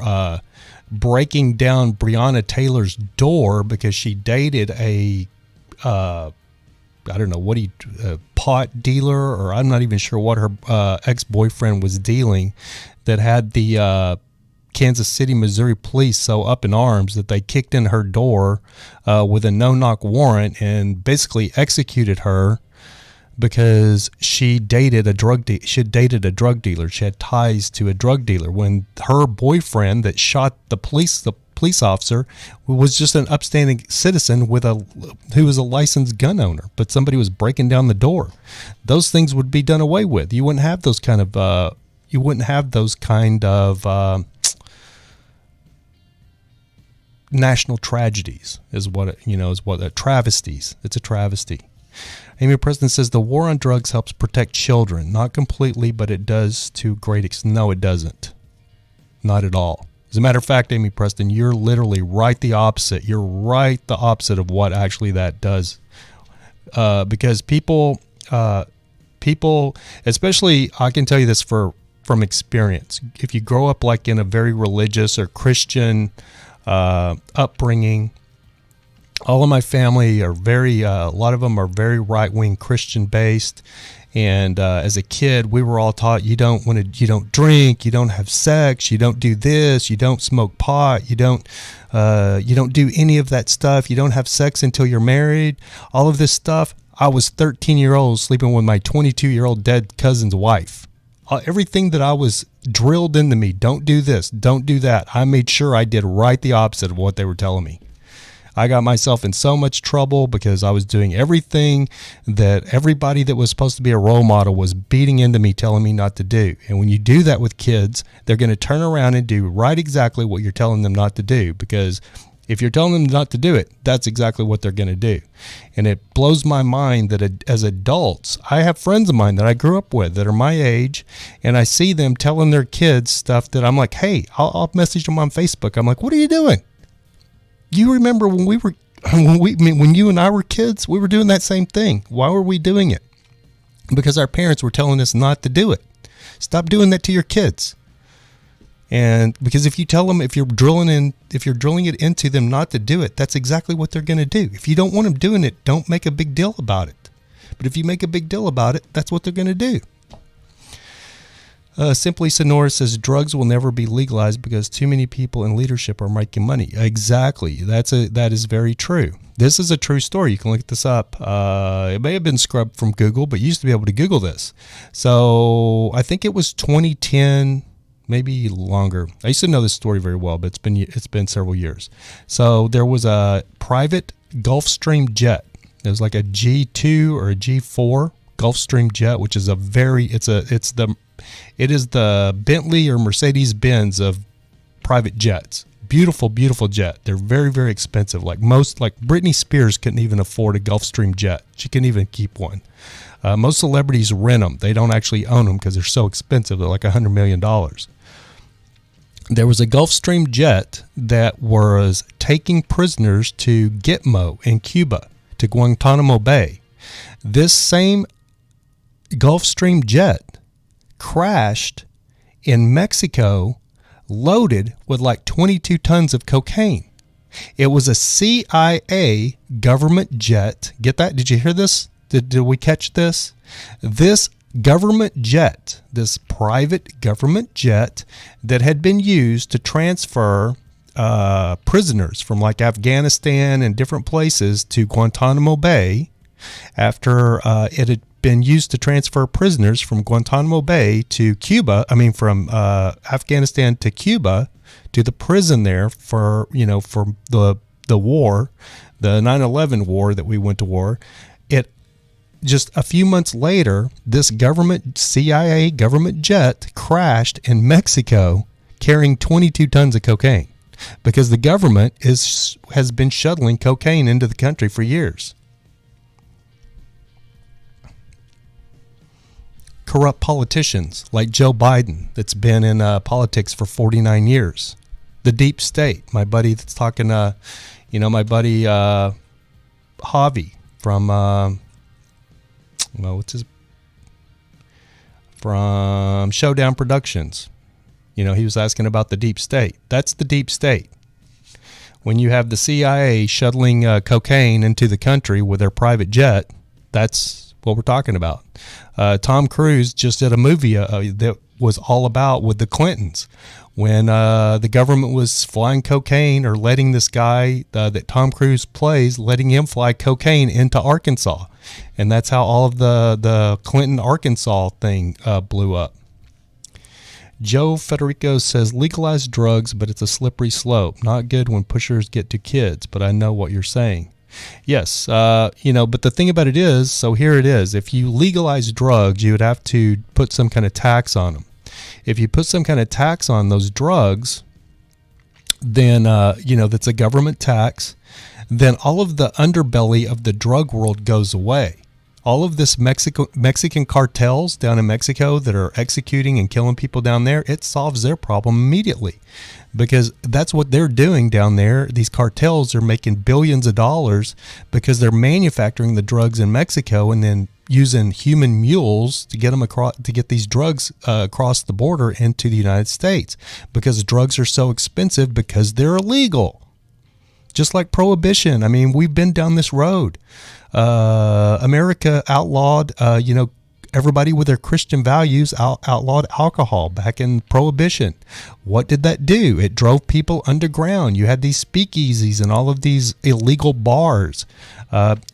breaking down Breonna Taylor's door because she dated a pot dealer, or I'm not even sure what her ex-boyfriend was dealing, that had the Kansas City, Missouri police so up in arms that they kicked in her door with a no-knock warrant and basically executed her because she dated a drug dealer. She had ties to a drug dealer, when her boyfriend that shot the police officer was just an upstanding citizen who was a licensed gun owner, but somebody was breaking down the door. Those things would be done away with. You wouldn't have those kind of national tragedies, travesties. It's a travesty. Amy Preston says the war on drugs helps protect children. Not completely, but it does to great extent. No, it doesn't. Not at all. As a matter of fact, Amy Preston, you're literally right the opposite. You're right the opposite of what actually that does. Because people, especially, I can tell you this from experience. If you grow up like in a very religious or Christian upbringing, all of my family are a lot of them are very right-wing Christian based. And as a kid, we were all taught you don't drink, you don't have sex, you don't do this, you don't smoke pot, you don't do any of that stuff. You don't have sex until you're married. All of this stuff. I was 13-year-old sleeping with my 22-year-old dead cousin's wife. Everything that I was drilled into me, don't do this, don't do that. I made sure I did right the opposite of what they were telling me. I got myself in so much trouble because I was doing everything that everybody that was supposed to be a role model was beating into me, telling me not to do. And when you do that with kids, they're going to turn around and do right exactly what you're telling them not to do, because if you're telling them not to do it, that's exactly what they're going to do. And it blows my mind that as adults, I have friends of mine that I grew up with that are my age, and I see them telling their kids stuff that I'm like, hey, I'll message them on Facebook. I'm like, what are you doing? You remember when you and I were kids, we were doing that same thing. Why were we doing it? Because our parents were telling us not to do it. Stop doing that to your kids. And because if you tell them, if you're drilling it into them not to do it, that's exactly what they're going to do. If you don't want them doing it, don't make a big deal about it. But if you make a big deal about it, that's what they're going to do. Simply Sonora says drugs will never be legalized because too many people in leadership are making money. Exactly. That is very true. This is a true story. You can look this up. It may have been scrubbed from Google, but you used to be able to Google this. So I think it was 2010, maybe longer. I used to know this story very well, but it's been several years. So there was a private Gulfstream jet. It was like a G2 or a G4 Gulfstream jet, which is it is the Bentley or Mercedes-Benz of private jets. Beautiful, beautiful jet. They're very, very expensive. Like Britney Spears couldn't even afford a Gulfstream jet. She couldn't even keep one. Most celebrities rent them. They don't actually own them because they're so expensive. They're like $100 million. There was a Gulfstream jet that was taking prisoners to Gitmo in Cuba, to Guantanamo Bay. This same Gulfstream jet crashed in Mexico loaded with like 22 tons of cocaine. It was a CIA government jet. Get that? Did you hear this? Did we catch this? This government jet, this private government jet that had been used to transfer prisoners from like Afghanistan and different places to Guantanamo Bay after it had been used to transfer prisoners from Guantanamo Bay to Cuba. I mean, from Afghanistan to Cuba to the prison there for the war, the 9/11 war that we went to war. It just a few months later, this CIA government jet crashed in Mexico carrying 22 tons of cocaine because the government has been shuttling cocaine into the country for years. Corrupt politicians like Joe Biden that's been in politics for 49 years. The deep state. My buddy that's talking, my buddy Javi from, from Showdown Productions. He was asking about the deep state. That's the deep state. When you have the CIA shuttling cocaine into the country with their private jet, that's what we're talking about. Tom Cruise just did a movie that was all about with the Clintons when the government was flying cocaine or letting this guy that Tom Cruise plays, letting him fly cocaine into Arkansas. And that's how all of the Clinton Arkansas thing blew up. Joe Federico says legalize drugs, but it's a slippery slope. Not good when pushers get to kids, but I know what you're saying. Yes, but the thing about it is, so here it is. If you legalize drugs, you would have to put some kind of tax on them. If you put some kind of tax on those drugs, then, that's a government tax, then all of the underbelly of the drug world goes away. All of this Mexican cartels down in Mexico that are executing and killing people down there, it solves their problem immediately because that's what they're doing down there. These cartels are making billions of dollars because they're manufacturing the drugs in Mexico and then using human mules to get them across, to get these drugs across the border into the United States because drugs are so expensive because they're illegal. Just like prohibition. I mean, we've been down this road. America outlawed, everybody with their Christian values outlawed alcohol back in Prohibition. What did that do? It drove people underground. You had these speakeasies and all of these illegal bars.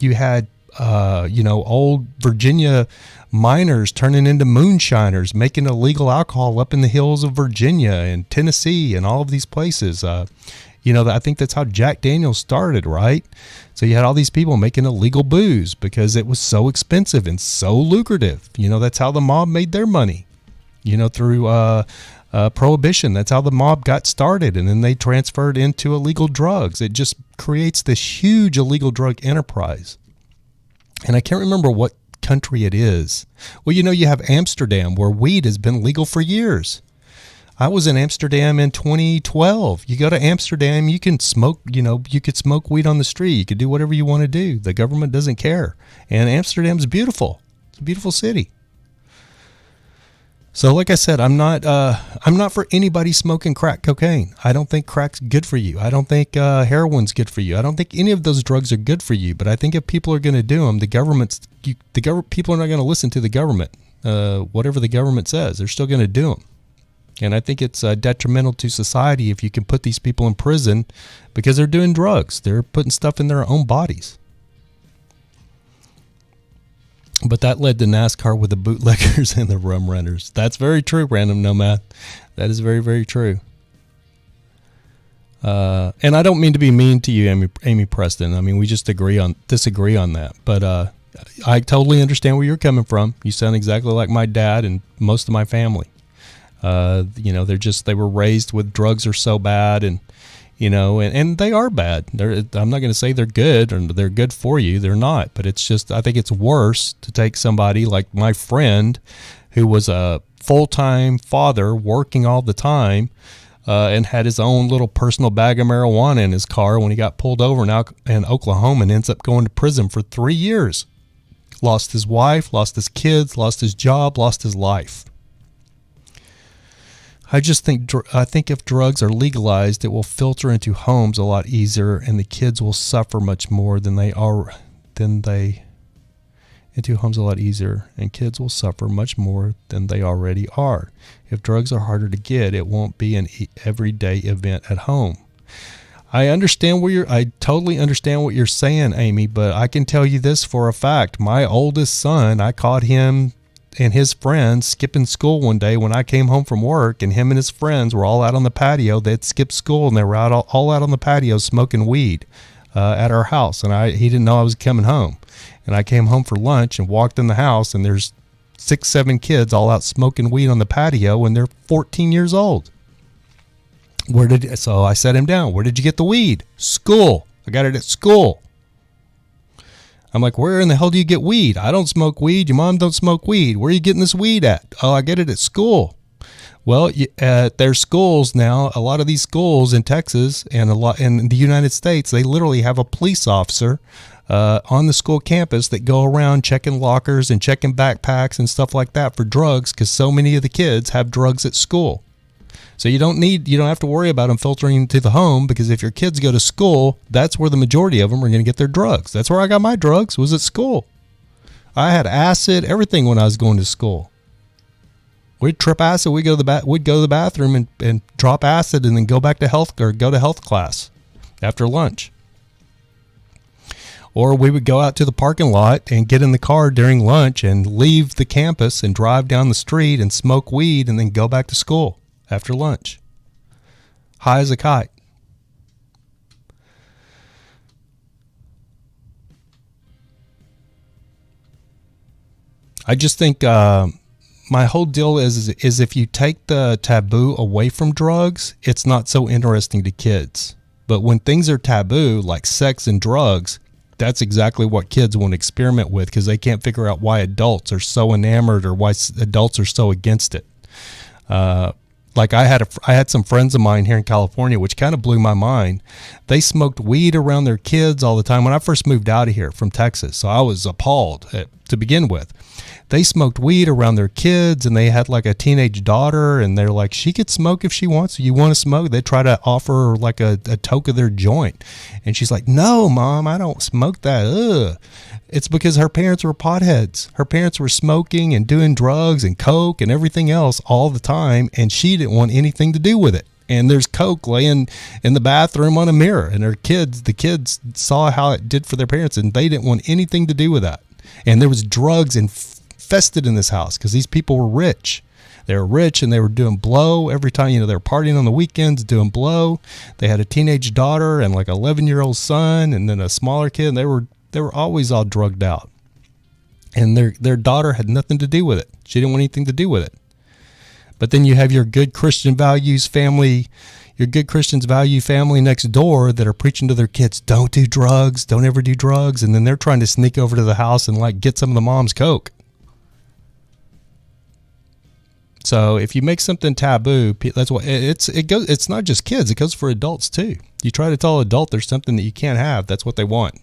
You had, old Virginia miners turning into moonshiners, making illegal alcohol up in the hills of Virginia and Tennessee and all of these places. I think that's how Jack Daniels started, right? So you had all these people making illegal booze because it was so expensive and so lucrative. That's how the mob made their money, through prohibition. That's how the mob got started. And then they transferred into illegal drugs. It just creates this huge illegal drug enterprise. And I can't remember what country it is. Well, you have Amsterdam where weed has been legal for years. I was in Amsterdam in 2012. You go to Amsterdam, you can smoke, you could smoke weed on the street. You could do whatever you want to do. The government doesn't care. And Amsterdam's beautiful. It's a beautiful city. So like I said, I'm not for anybody smoking crack cocaine. I don't think crack's good for you. I don't think heroin's good for you. I don't think any of those drugs are good for you. But I think if people are going to do them, people are not going to listen to the government. Whatever the government says, they're still going to do them. And I think it's detrimental to society if you can put these people in prison because they're doing drugs. They're putting stuff in their own bodies. But that led to NASCAR with the bootleggers and the rum runners. That's very true, Random Nomad. That is very, very true. And I don't mean to be mean to you, Amy Preston. I mean, we just disagree on that. But I totally understand where you're coming from. You sound exactly like my dad and most of my family. They were raised with drugs are so bad, and and they are bad. I'm not going to say they're good or they're good for you. They're not. But it's just, I think it's worse to take somebody like my friend who was a full-time father working all the time and had his own little personal bag of marijuana in his car when he got pulled over in Oklahoma and ends up going to prison for 3 years. Lost his wife, lost his kids, lost his job, lost his life. I think if drugs are legalized, it will filter into homes a lot easier, and the kids will suffer much more into homes a lot easier, and kids will suffer much more than they already are. If drugs are harder to get, it won't be an everyday event at home. I totally understand what you're saying, Amy, but I can tell you this for a fact. My oldest son, I caught him and his friends skipping school one day when I came home from work, and him and his friends were all out on the patio. They'd skipped school and they were all out on the patio smoking weed at our house, and he didn't know I was coming home. And I came home for lunch and walked in the house, and there's 6-7 kids all out smoking weed on the patio, and they're 14 years old. So I sat him down. Where did you get the weed? School. I got it at school. I'm like, where in the hell do you get weed? I don't smoke weed. Your mom don't smoke weed. Where are you getting this weed at? Oh, I get it at school. Well, at their schools now, a lot of these schools in Texas and a lot in the United States, they literally have a police officer on the school campus that go around checking lockers and checking backpacks and stuff like that for drugs, because so many of the kids have drugs at school. So you don't have to worry about them filtering into the home, because if your kids go to school, that's where the majority of them are going to get their drugs. That's where I got my drugs, was at school. I had acid, everything when I was going to school. We'd trip acid. We'd go to the bathroom and drop acid, and then go back to go to health class after lunch. Or we would go out to the parking lot and get in the car during lunch and leave the campus and drive down the street and smoke weed and then go back to school after lunch, high as a kite. I just think my whole deal is if you take the taboo away from drugs, it's not so interesting to kids. But when things are taboo, like sex and drugs, that's exactly what kids want to experiment with, because they can't figure out why adults are so enamored or why adults are so against it. Like I had some friends of mine here in California, which kind of blew my mind. They smoked weed around their kids all the time when I first moved out of here from Texas. So I was appalled to begin with. They smoked weed around their kids, and they had like a teenage daughter, and they're like, she could smoke if she wants. You want to smoke? They try to offer her like a toke of their joint. And she's like, no, Mom, I don't smoke that. Ugh. It's because her parents were potheads. Her parents were smoking and doing drugs and coke and everything else all the time, and she didn't want anything to do with it. And there's coke laying in the bathroom on a mirror, and the kids saw how it did for their parents, and they didn't want anything to do with that. And there was drugs infested in this house because these people were rich. They were rich, and they were doing blow every time. They were partying on the weekends, doing blow. They had a teenage daughter and like an 11-year-old son, and then a smaller kid. And they were always all drugged out. And their daughter had nothing to do with it. She didn't want anything to do with it. But then you have your good Christian values family, your good Christians value family next door that are preaching to their kids, don't do drugs, don't ever do drugs. And then they're trying to sneak over to the house and like get some of the mom's coke. So if you make something taboo, that's what it goes. It's not just kids; it goes for adults too. You try to tell an adult there's something that you can't have. That's what they want.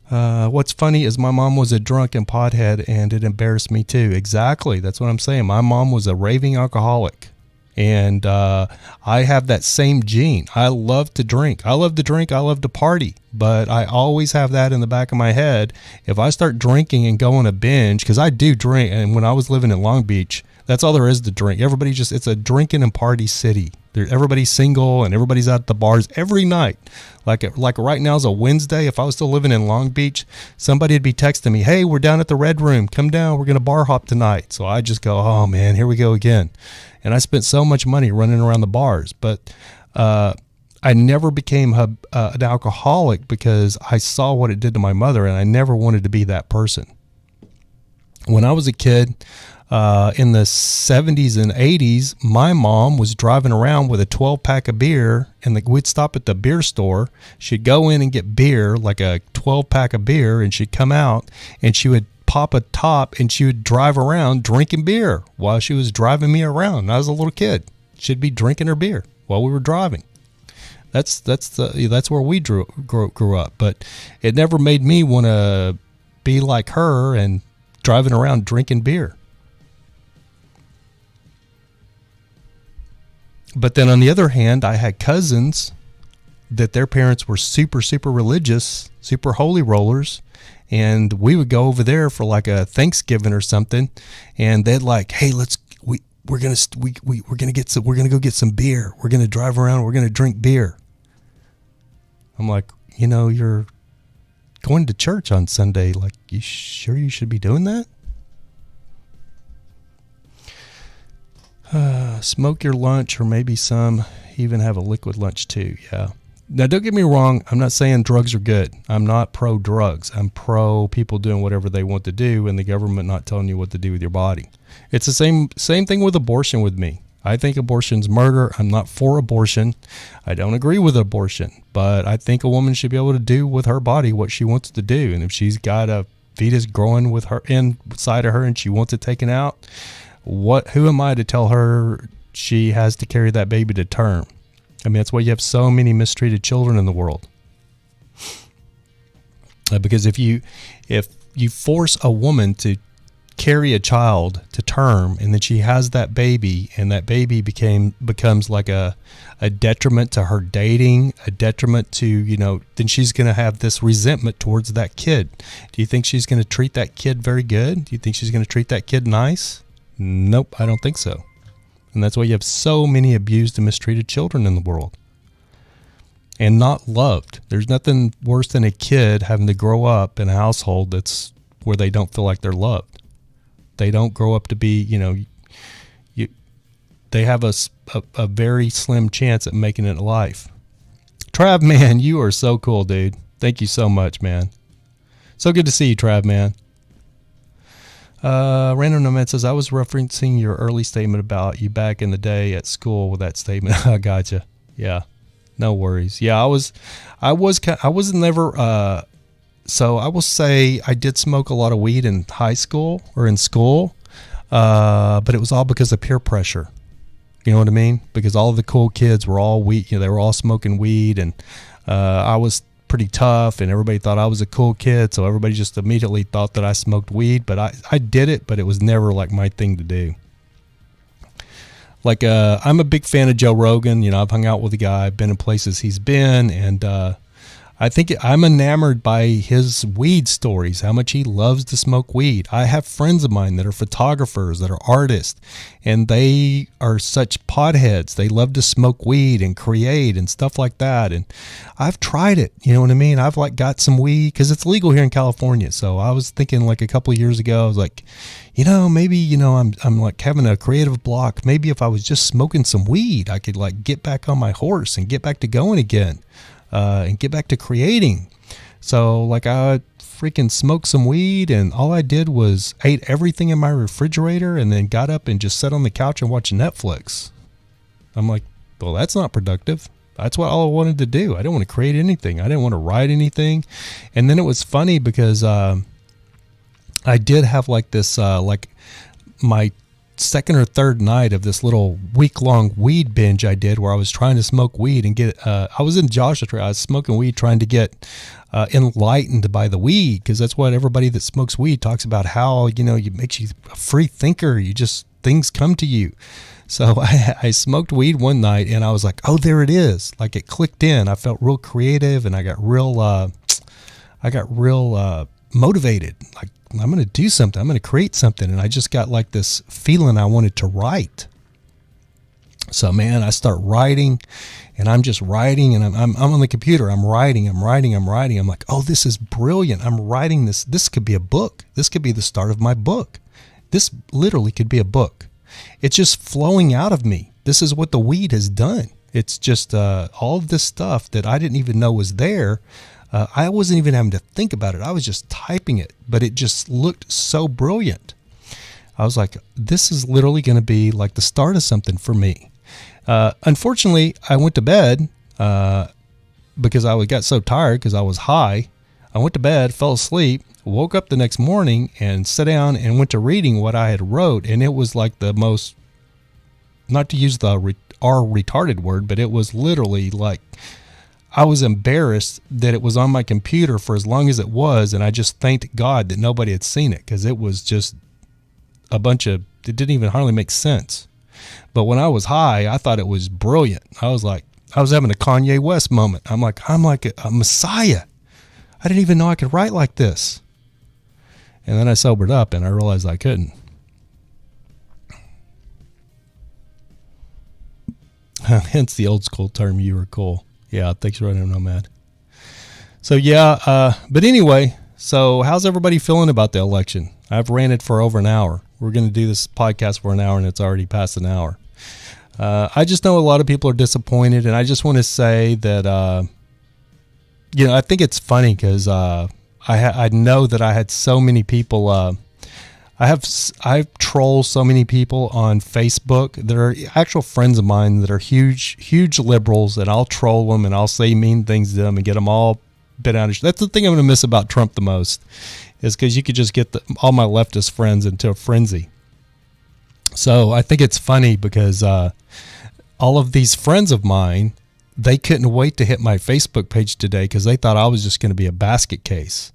What's funny is my mom was a drunk and pothead, and it embarrassed me too. Exactly. That's what I'm saying. My mom was a raving alcoholic, and I have that same gene. I love to drink. I love to party, but I always have that in the back of my head. If I start drinking and go on a binge, because I do drink, and when I was living in Long Beach, that's all there is to drink. It's a drinking and party city. Everybody's single and everybody's out at the bars every night. Like right now is a Wednesday. If I was still living in Long Beach, somebody would be texting me, "Hey, we're down at the Red Room. Come down. We're going to bar hop tonight." So I just go, "Oh man, here we go again." And I spent so much money running around the bars, but I never became an alcoholic because I saw what it did to my mother, and I never wanted to be that person. When I was a kid, in the 70s and 80s, my mom was driving around with a 12-pack of beer, and we'd stop at the beer store. She'd go in and get beer, like a 12-pack of beer, and she'd come out, and she would pop a top, and she would drive around drinking beer while she was driving me around. I was a little kid. She'd be drinking her beer while we were driving. That's where we grew up, but it never made me want to be like her and driving around drinking beer. But then on the other hand, I had cousins that their parents were super, super religious, super holy rollers. And we would go over there for like a Thanksgiving or something. And they'd like, "Hey, we're going to go get some beer. We're going to drive around. We're going to drink beer." I'm like, you're going to church on Sunday. Like, you sure you should be doing that? Smoke your lunch, or maybe some even have a liquid lunch too. Yeah. Now, don't get me wrong. I'm not saying drugs are good. I'm not pro drugs. I'm pro people doing whatever they want to do and the government not telling you what to do with your body. It's the same thing with abortion with me. I think abortion's murder. I'm not for abortion. I don't agree with abortion, but I think a woman should be able to do with her body what she wants to do. And if she's got a fetus growing with her inside of her and she wants it taken out, who am I to tell her she has to carry that baby to term? I mean, that's why you have so many mistreated children in the world. Because if you force a woman to carry a child to term, and then she has that baby, and that baby becomes like a detriment to her dating, a detriment to, then she's going to have this resentment towards that kid. Do you think she's going to treat that kid very good? Do you think she's going to treat that kid nice? Nope, I don't think so. And that's why you have so many abused and mistreated children in the world. And not loved. There's nothing worse than a kid having to grow up in a household that's where they don't feel like they're loved. They don't grow up to be, they have a very slim chance at making it in life. Trav, man, you are so cool, dude. Thank you so much, man. So good to see you, Trav, man. Random Nomad says, "I was referencing your early statement about you back in the day at school with that statement." I gotcha. Yeah, no worries. Yeah, I was never. So I will say I did smoke a lot of weed in high school or in school, but it was all because of peer pressure. You know what I mean? Because all of the cool kids were all weed. They were all smoking weed, and I was pretty tough, and everybody thought I was a cool kid, so everybody just immediately thought that I smoked weed. But I did it, but it was never like my thing to do. Like I'm a big fan of Joe Rogan. I've hung out with the guy, I've been in places he's been, and I think I'm enamored by his weed stories, how much he loves to smoke weed. I have friends of mine that are photographers, that are artists, and they are such potheads. They love to smoke weed and create and stuff like that. And I've tried it. You know what I mean? I've got some weed because it's legal here in California. So I was thinking like a couple of years ago, I was like, maybe, I'm like having a creative block. Maybe if I was just smoking some weed, I could like get back on my horse and get back to going again. And get back to creating. So like I freaking smoked some weed, and all I did was ate everything in my refrigerator and then got up and just sat on the couch and watched Netflix. I'm like, well, that's not productive. That's what all I wanted to do. I didn't want to create anything. I didn't want to write anything. And then it was funny because I did have like this, like my second or third night of this little week-long weed binge I did, where I was trying to smoke weed and get. I was in Joshua Tree. I was smoking weed, trying to get enlightened by the weed, because that's what everybody that smokes weed talks about. How it makes you a free thinker. Things come to you. So I smoked weed one night, and I was like, oh, there it is. Like, it clicked in. I felt real creative, and I got real motivated. Like, I'm going to do something. I'm going to create something. And I just got like this feeling I wanted to write. So, man, I start writing, and I'm just writing, and I'm on the computer. I'm writing. I'm like, oh, this is brilliant. I'm writing this. This could be a book. This could be the start of my book. This literally could be a book. It's just flowing out of me. This is what the weed has done. It's just all of this stuff that I didn't even know was there. I wasn't even having to think about it. I was just typing it, but it just looked so brilliant. I was like, this is literally going to be like the start of something for me. Unfortunately, I went to bed because I got so tired because I was high. I went to bed, fell asleep, woke up the next morning and sat down and went to reading what I had wrote. And it was like the most, not to use the retarded word, but it was literally like, I was embarrassed that it was on my computer for as long as it was. And I just thanked God that nobody had seen it, because it was just it didn't even hardly make sense. But when I was high, I thought it was brilliant. I was having a Kanye West moment. I'm like a messiah. I didn't even know I could write like this. And then I sobered up and I realized I couldn't. Hence the old school term, you were cool. Yeah, thanks for writing, Nomad. So yeah, but anyway, so how's everybody feeling about the election? I've ranted for over an hour. We're going to do this podcast for an hour, and it's already past an hour. I just know a lot of people are disappointed, and I just want to say that, I think it's funny because I know that I had so many people. I've trolled so many people on Facebook that are actual friends of mine that are huge liberals, and I'll troll them and I'll say mean things to them and get them all bent out of. That's the thing I'm going to miss about Trump the most, is because you could just get all my leftist friends into a frenzy. So I think it's funny because all of these friends of mine, they couldn't wait to hit my Facebook page today because they thought I was just going to be a basket case.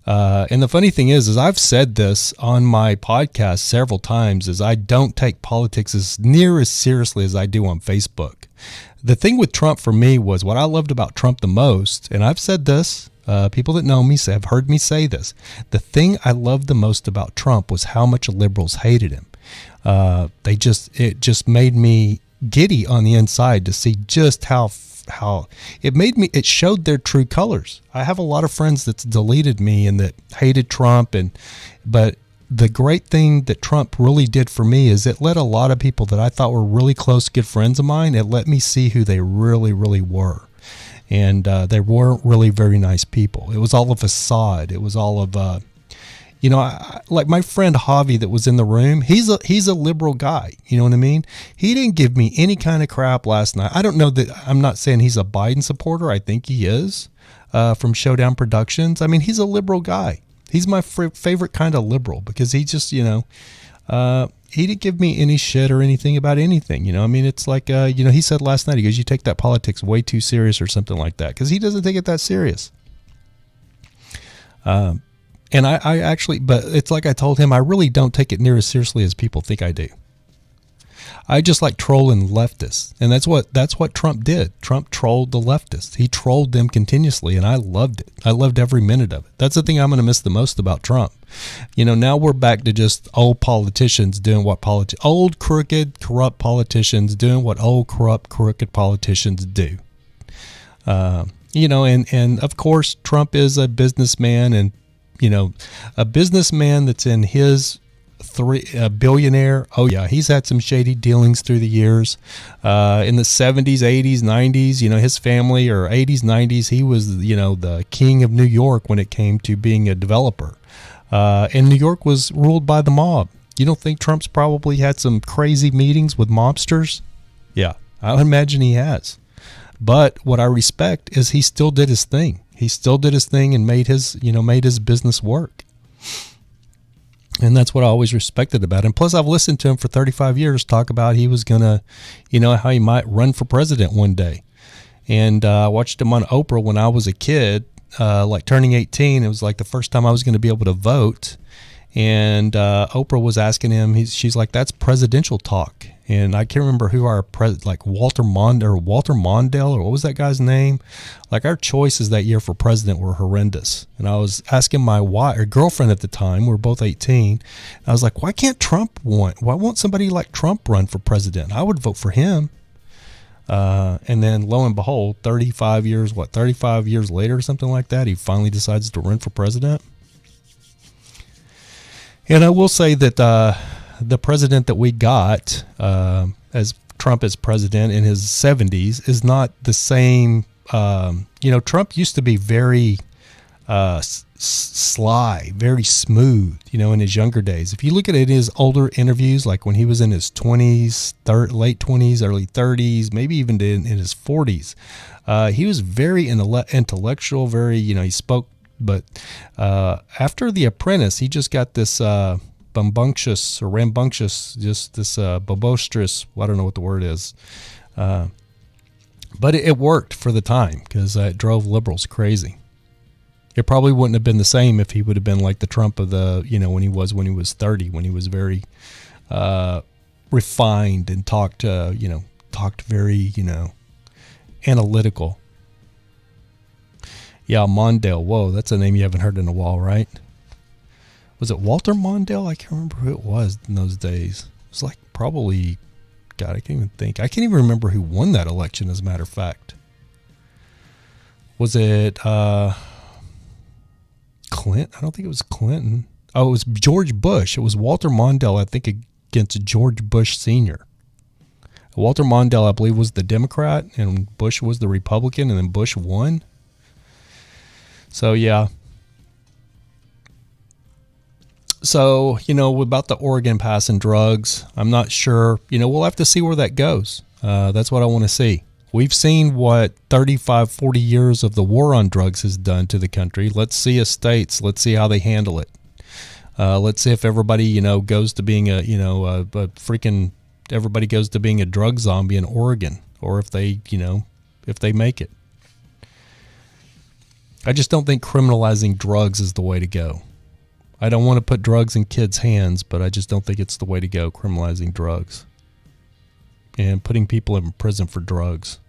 And the funny thing is I've said this on my podcast several times, is I don't take politics as near as seriously as I do on Facebook. The thing with Trump for me was what I loved about Trump the most, and I've said this, people that know me have heard me say this. The thing I loved the most about Trump was how much liberals hated him. It just made me giddy on the inside to see just how it showed their true colors. I have a lot of friends that's deleted me and that hated Trump, but the great thing that Trump really did for me is it let a lot of people that I thought were really close, good friends of mine, it let me see who they really, really were. And they weren't really very nice people. It was all a facade. It was all of, like my friend Javi that was in the room, he's a liberal guy. You know what I mean? He didn't give me any kind of crap last night. I don't know that, I'm not saying he's a Biden supporter. I think he is, from Showdown Productions. I mean, he's a liberal guy. He's my favorite kind of liberal because he just, he didn't give me any shit or anything about anything. I mean, it's like, he said last night, he goes, you take that politics way too serious or something like that, because he doesn't take it that serious. And I actually, but it's like I told him, I really don't take it near as seriously as people think I do. I just like trolling leftists. And that's what Trump did. Trump trolled the leftists. He trolled them continuously, and I loved it. I loved every minute of it. That's the thing I'm going to miss the most about Trump. Now we're back to just old politicians doing what old crooked, corrupt politicians doing what old corrupt, crooked politicians do. And of course Trump is a businessman, and a businessman that's in his a billionaire. Oh yeah, he's had some shady dealings through the years. In the 70s, 80s, 90s, his family, or 80s, 90s, he was, the king of New York when it came to being a developer. And New York was ruled by the mob. You don't think Trump's probably had some crazy meetings with mobsters? Yeah, I would imagine he has. But what I respect is he still did his thing. He still did his thing and made his business work. And that's what I always respected about him. Plus, I've listened to him for 35 years talk about he was going to, how he might run for president one day. And I watched him on Oprah when I was a kid, like turning 18. It was like the first time I was going to be able to vote. And Oprah was asking him, she's like, that's presidential talk. And I can't remember who our like Walter Mondale, or what was that guy's name? Like, our choices that year for president were horrendous. And I was asking my girlfriend at the time, we were both 18. I was like, why won't somebody like Trump run for president? I would vote for him. And then lo and behold, 35 years later or something like that, he finally decides to run for president. And I will say that the president that we got as Trump as president in his 70s is not the same. Trump used to be very sly, very smooth, in his younger days. If you look at it in his older interviews, like when he was in his 20s, late 20s, early 30s, maybe even in his 40s, he was very intellectual, very, he spoke. But after The Apprentice, he just got this rambunctious, just this bobostrous, I don't know what the word is. But it worked for the time because it drove liberals crazy. It probably wouldn't have been the same if he would have been like the Trump of the, when he was 30, when he was very refined and talked very, analytical. Yeah, Mondale. Whoa, that's a name you haven't heard in a while, right? Was it Walter Mondale? I can't remember who it was in those days. It was like probably, God, I can't even think. I can't even remember who won that election, as a matter of fact. Was it Clinton? I don't think it was Clinton. Oh, it was George Bush. It was Walter Mondale, I think, against George Bush Sr. Walter Mondale, I believe, was the Democrat, and Bush was the Republican, and then Bush won. So, yeah. So, about the Oregon passing drugs, I'm not sure. We'll have to see where that goes. That's what I want to see. We've seen what 35, 40 years of the war on drugs has done to the country. Let's see as states. Let's see how they handle it. Let's see if everybody, goes to being everybody goes to being a drug zombie in Oregon, or if they make it. I just don't think criminalizing drugs is the way to go. I don't want to put drugs in kids' hands, but I just don't think it's the way to go, criminalizing drugs. And putting people in prison for drugs.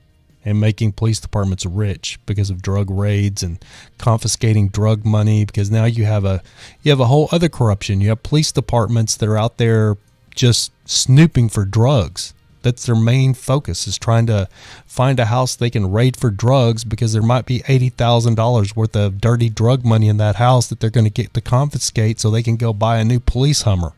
And making police departments rich because of drug raids and confiscating drug money, because now you have a whole other corruption. You have police departments that are out there just snooping for drugs. That's their main focus, is trying to find a house they can raid for drugs, because there might be $80,000 worth of dirty drug money in that house that they're going to get to confiscate so they can go buy a new police Hummer.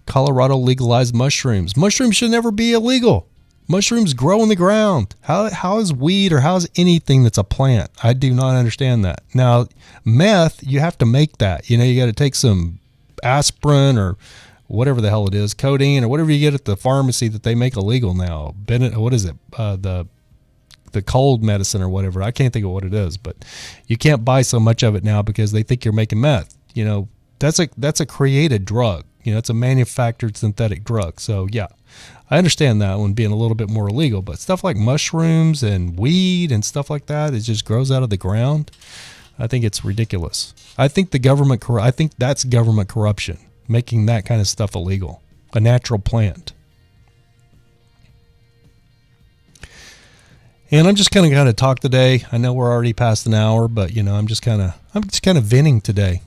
Colorado legalized mushrooms. Mushrooms should never be illegal. Mushrooms grow in the ground. How is weed, or how is anything that's a plant? I do not understand that. Now, meth, you have to make that. You got to take some aspirin or whatever the hell it is, codeine or whatever you get at the pharmacy that they make illegal now. What is it? The cold medicine or whatever. I can't think of what it is, but you can't buy so much of it now because they think you're making meth. That's a created drug. It's a manufactured synthetic drug. So yeah, I understand that one being a little bit more illegal, but stuff like mushrooms and weed and stuff like that, it just grows out of the ground. I think it's ridiculous. I think that's government corruption, making that kind of stuff illegal, a natural plant. And I'm just kind of talk today. I know we're already past an hour, but I'm just kind of venting today.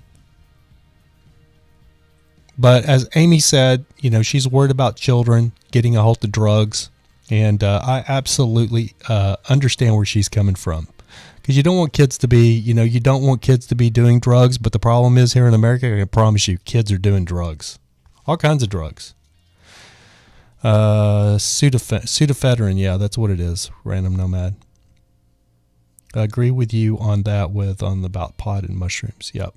But as Amy said, she's worried about children getting a hold of drugs, and I absolutely understand where she's coming from. Because you don't want kids to be, doing drugs, but the problem is here in America, I can promise you, kids are doing drugs. All kinds of drugs. Pseudoephedrine, yeah, that's what it is, Random Nomad. I agree with you on that about pot and mushrooms, yep.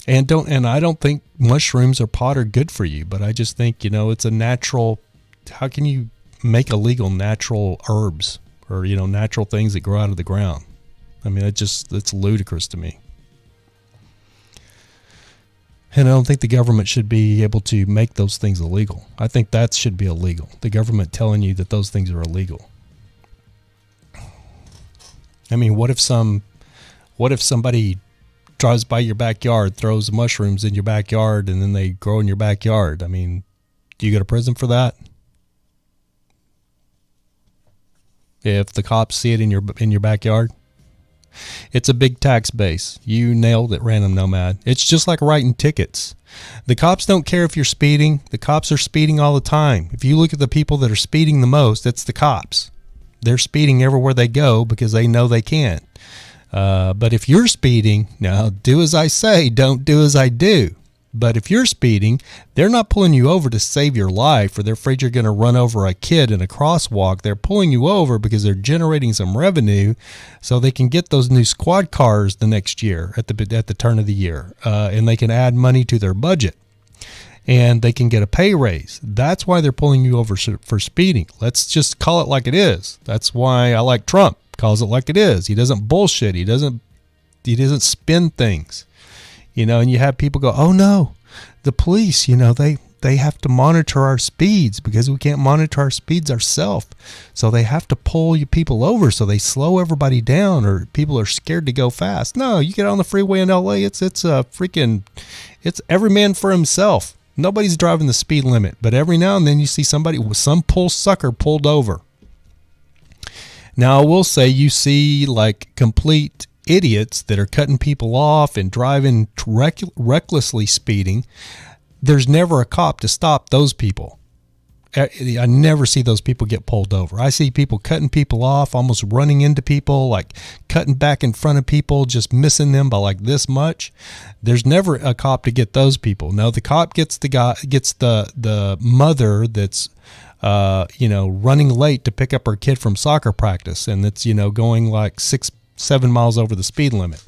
And I don't think mushrooms or pot are good for you, but I just think, it's a natural. How can you make illegal natural herbs or, natural things that grow out of the ground? I mean, it's ludicrous to me. And I don't think the government should be able to make those things illegal. I think that should be illegal. The government telling you that those things are illegal. I mean, what if somebody drives by your backyard, throws mushrooms in your backyard, and then they grow in your backyard? I mean, do you go to prison for that? If the cops see it in your backyard? It's a big tax base. You nailed it, Random Nomad. It's just like writing tickets. The cops don't care if you're speeding. The cops are speeding all the time. If you look at the people that are speeding the most, it's the cops. They're speeding everywhere they go because they know they can. But if you're speeding, now do as I say, don't do as I do. But if you're speeding, they're not pulling you over to save your life, or they're afraid you're going to run over a kid in a crosswalk. They're pulling you over because they're generating some revenue so they can get those new squad cars the next year at the turn of the year, and they can add money to their budget, and they can get a pay raise. That's why they're pulling you over for speeding. Let's just call it like it is. That's why I like Trump. Calls it like it is. He doesn't bullshit. He doesn't spin things. And you have people go, oh no, the police, they have to monitor our speeds because we can't monitor our speeds ourselves. So they have to pull you people over. So they slow everybody down, or people are scared to go fast. No, you get on the freeway in LA. It's every man for himself. Nobody's driving the speed limit, but every now and then you see somebody with some sucker pulled over. Now I will say you see like complete idiots that are cutting people off and driving recklessly speeding. There's never a cop to stop those people. I never see those people get pulled over. I see people cutting people off, almost running into people, like cutting back in front of people, just missing them by like this much. There's never a cop to get those people. No, the cop gets the mother that's running late to pick up her kid from soccer practice, and it's going like 6-7 miles over the speed limit.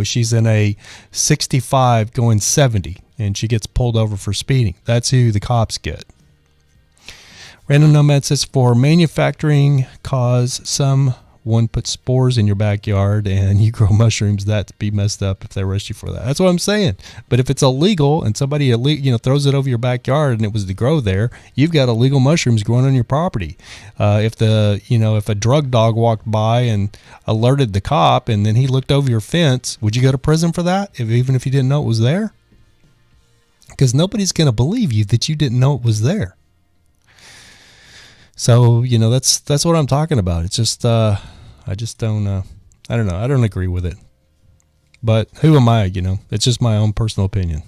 She's in a 65 going 70, and she gets pulled over for speeding. That's who the cops get. Random Nomad says, for manufacturing cause, someone puts spores in your backyard and you grow mushrooms, that'd be messed up if they arrest you for that. That's what I'm saying. But if it's illegal and somebody throws it over your backyard and it was to grow there, you've got illegal mushrooms growing on your property. If a drug dog walked by and alerted the cop and then he looked over your fence, would you go to prison for that, even if you didn't know it was there? Because nobody's going to believe you that you didn't know it was there. So, that's what I'm talking about. It's just, I just don't, I don't know. I don't agree with it. But who am I, It's just my own personal opinion.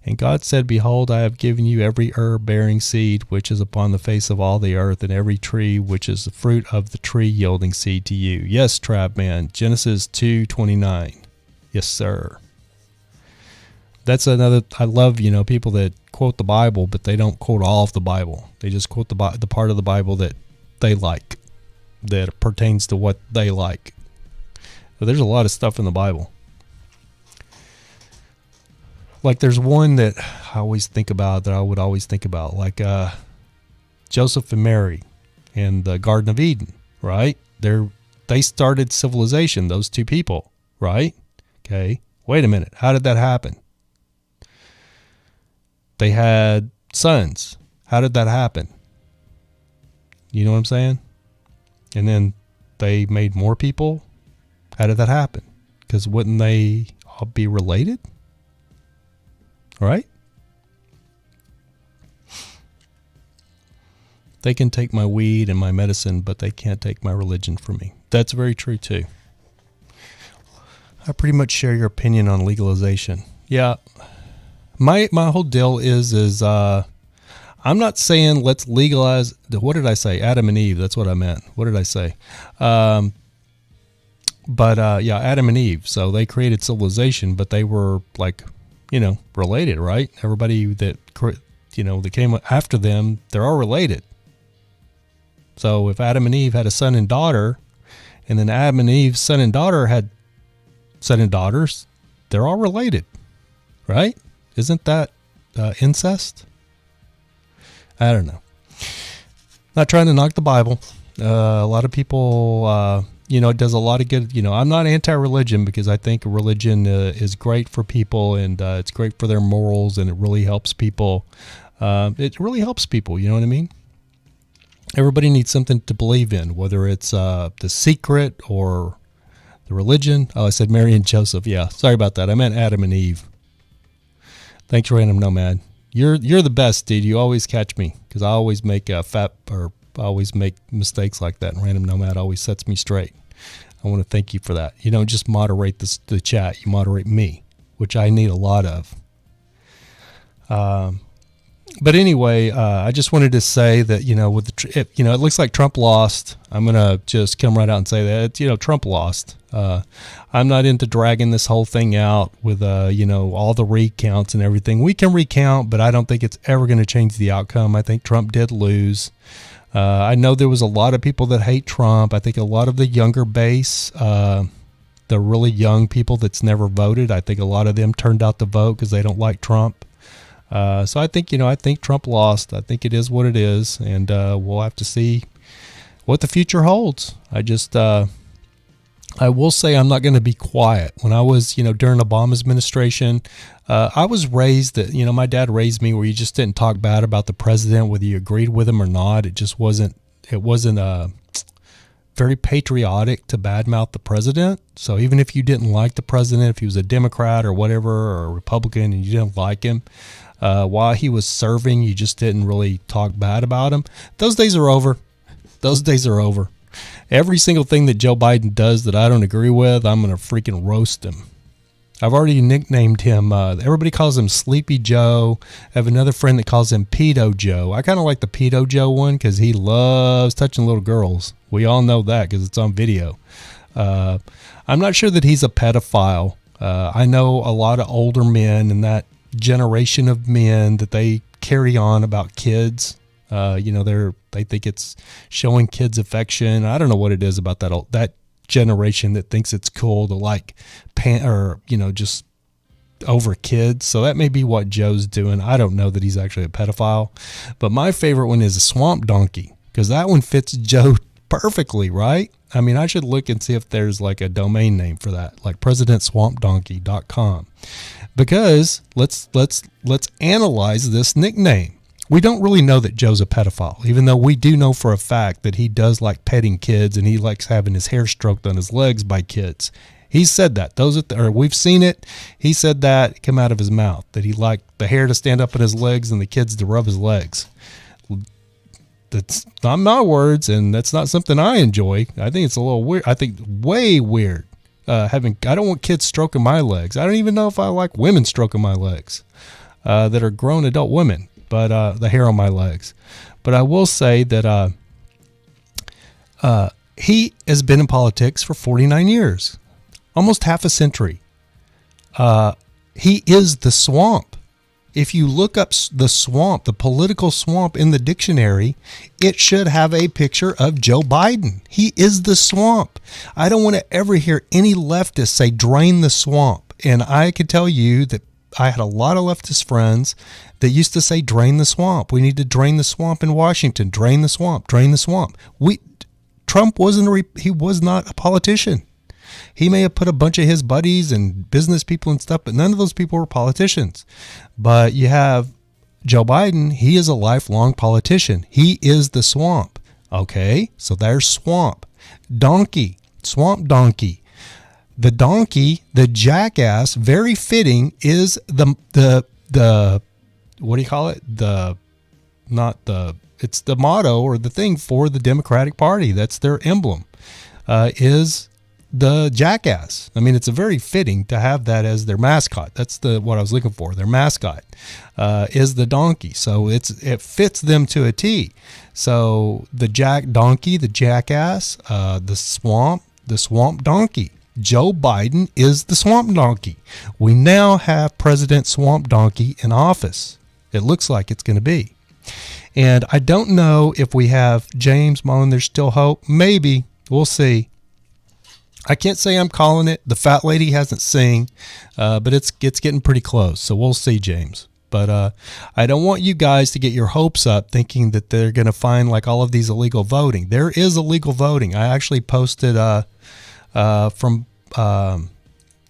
And God said, behold, I have given you every herb bearing seed, which is upon the face of all the earth, and every tree, which is the fruit of the tree yielding seed to you. Yes, Trap Man. Genesis 2:29. Yes, sir. That's another, I love, people that quote the Bible, but they don't quote all of the Bible. They just quote the part of the Bible that they like, that pertains to what they like. But there's a lot of stuff in the Bible. Like there's one that I always think about, that I would always think about, like Joseph and Mary and the Garden of Eden, right? They started civilization, those two people, right? Okay, wait a minute. How did that happen? They had sons. How did that happen? You know what I'm saying? And then they made more people. How did that happen? Because wouldn't they all be related? All right? They can take my weed and my medicine, but they can't take my religion from me. That's very true too. I pretty much share your opinion on legalization. Yeah. My whole deal is I'm not saying let's legalize. What did I say? Adam and Eve. That's what I meant. What did I say? But Adam and Eve. So they created civilization, but they were like, related, right? Everybody that that came after them, they're all related. So if Adam and Eve had a son and daughter, and then Adam and Eve's son and daughter had son and daughters, they're all related, right? Isn't that incest? I don't know. Not trying to knock the Bible. A lot of people, it does a lot of good. I'm not anti-religion because I think religion is great for people, and it's great for their morals, and it really helps people. It really helps people. You know what I mean? Everybody needs something to believe in, whether it's The Secret or the religion. Oh, I said Mary and Joseph. Yeah, sorry about that. I meant Adam and Eve. Thanks, Random Nomad. You're the best, dude. You always catch me because I always make always make mistakes like that. And Random Nomad always sets me straight. I want to thank you for that. You don't just moderate the chat. You moderate me, which I need a lot of. But anyway, I just wanted to say that, with it looks like Trump lost. I'm going to just come right out and say that, Trump lost. I'm not into dragging this whole thing out with, all the recounts and everything. We can recount, but I don't think it's ever going to change the outcome. I think Trump did lose. I know there was a lot of people that hate Trump. I think a lot of the younger base, the really young people that's never voted, I think a lot of them turned out to vote because they don't like Trump. So I think Trump lost. I think it is what it is, and we'll have to see what the future holds. I will say I'm not going to be quiet. When I was, during Obama's administration, I was raised that, my dad raised me where you just didn't talk bad about the president, whether you agreed with him or not. It wasn't very patriotic to badmouth the president. So even if you didn't like the president, if he was a Democrat or whatever, or a Republican, and you didn't like him, while he was serving, you just didn't really talk bad about him. Those days are over. Those days are over. Every single thing that Joe Biden does that I don't agree with, I'm going to freaking roast him. I've already nicknamed him. Everybody calls him Sleepy Joe. I have another friend that calls him Pedo Joe. I kind of like the Pedo Joe one because he loves touching little girls. We all know that because it's on video. I'm not sure that he's a pedophile. I know a lot of older men and that generation of men that they carry on about kids. They think it's showing kids affection. I don't know what it is about that generation that thinks it's cool to just over kids. So that may be what Joe's doing. I don't know that he's actually a pedophile, but my favorite one is a swamp donkey because that one fits Joe perfectly, right? I mean, I should look and see if there's like a domain name for that, like presidentswampdonkey.com, because let's analyze this nickname. We don't really know that Joe's a pedophile, even though we do know for a fact that he does like petting kids and he likes having his hair stroked on his legs by kids. He said that. We've seen it. He said that come out of his mouth, that he liked the hair to stand up on his legs and the kids to rub his legs. That's not my words, and that's not something I enjoy. I think it's a little weird. I think way weird. I don't want kids stroking my legs. I don't even know if I like women stroking my legs that are grown adult women. But the hair on my legs. But I will say that he has been in politics for 49 years, almost half a century. He is the swamp. If you look up the swamp, the political swamp in the dictionary, it should have a picture of Joe Biden. He is the swamp. I don't want to ever hear any leftist say drain the swamp. And I can tell you that I had a lot of leftist friends that used to say, drain the swamp. We need to drain the swamp in Washington. Drain the swamp. Drain the swamp. Trump he was not a politician. He may have put a bunch of his buddies and business people and stuff, but none of those people were politicians. But you have Joe Biden. He is a lifelong politician. He is the swamp. Okay, so there's swamp. Donkey, swamp donkey. The donkey, the jackass, very fitting, is the what do you call it? It's the motto or the thing for the Democratic Party. That's their emblem, is the jackass. I mean, it's a very fitting to have that as their mascot. That's what I was looking for. Their mascot is the donkey. So it fits them to a T. So the donkey, the jackass, the swamp donkey. Joe Biden is the swamp donkey. We now have President Swamp Donkey in office. It looks like it's going to be. And I don't know if we have James Mullen. There's still hope. Maybe. We'll see. I can't say I'm calling it. The fat lady hasn't seen, but it's getting pretty close. So we'll see, James. But I don't want you guys to get your hopes up thinking that they're going to find like all of these illegal voting. There is illegal voting. I actually posted from a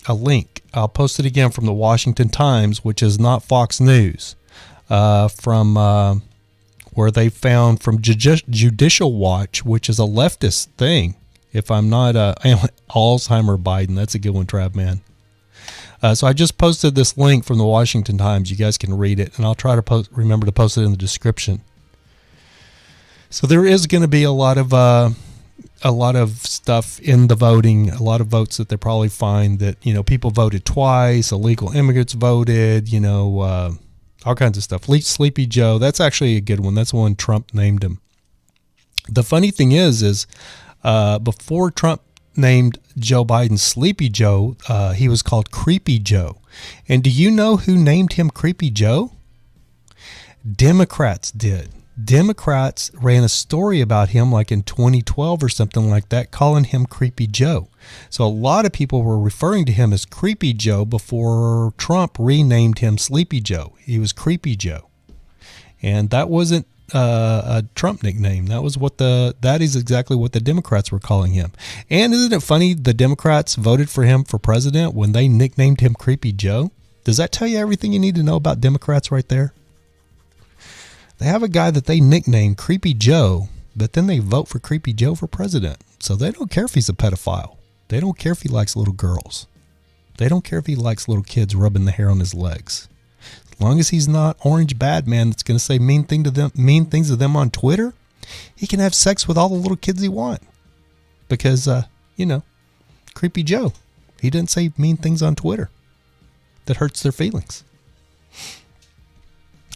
link. I'll post it again from the Washington Times, which is not Fox News, from where they found from Judicial Watch, which is a leftist thing. If I'm not Alzheimer Biden, that's a good one, Trav, man. So I just posted this link from the Washington Times. You guys can read it, and I'll try to remember to post it in the description. So there is going to be a lot of stuff in the voting, a lot of votes that they probably find that, people voted twice, illegal immigrants voted, all kinds of stuff. Sleepy Joe, that's actually a good one. That's the one Trump named him. The funny thing is before Trump named Joe Biden Sleepy Joe, he was called Creepy Joe. And do you know who named him Creepy Joe? Democrats did. Democrats ran a story about him like in 2012 or something like that, calling him Creepy Joe. So a lot of people were referring to him as Creepy Joe before Trump renamed him Sleepy Joe. He was Creepy Joe. And that wasn't a Trump nickname. That is exactly what the Democrats were calling him. And isn't it funny, the Democrats voted for him for president when they nicknamed him Creepy Joe? Does that tell you everything you need to know about Democrats right there? They have a guy that they nicknamed Creepy Joe, but then they vote for Creepy Joe for president. So they don't care if he's a pedophile. They don't care if he likes little girls. They don't care if he likes little kids rubbing the hair on his legs. As long as he's not Orange Bad Man that's going to say mean things to them on Twitter, he can have sex with all the little kids he wants. Because, Creepy Joe, he didn't say mean things on Twitter that hurts their feelings.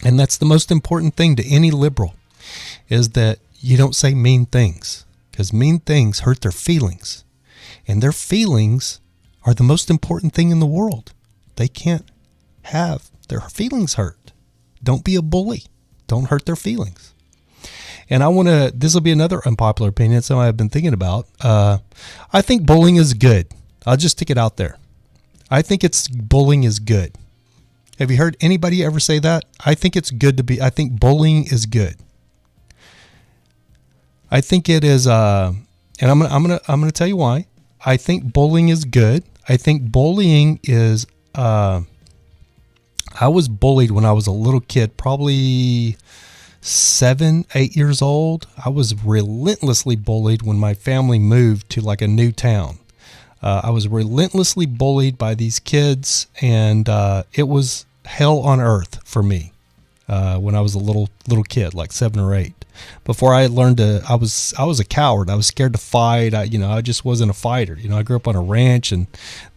And that's the most important thing to any liberal, is that you don't say mean things, because mean things hurt their feelings. And their feelings are the most important thing in the world. They can't have their feelings hurt. Don't be a bully. Don't hurt their feelings. And this will be another unpopular opinion, something I've been thinking about. I think bullying is good. I'll just stick it out there. I think bullying is good. Have you heard anybody ever say that? I think it's good I think bullying is good. I think it is, and I'm gonna tell you why. I think bullying is good. I think bullying is, I was bullied when I was a little kid, probably 7, 8 years old. I was relentlessly bullied when my family moved to like a new town. I was relentlessly bullied by these kids, and it was hell on earth for me when I was a little kid, like 7 or 8. Before I learned I was a coward. I was scared to fight. I just wasn't a fighter. I grew up on a ranch, and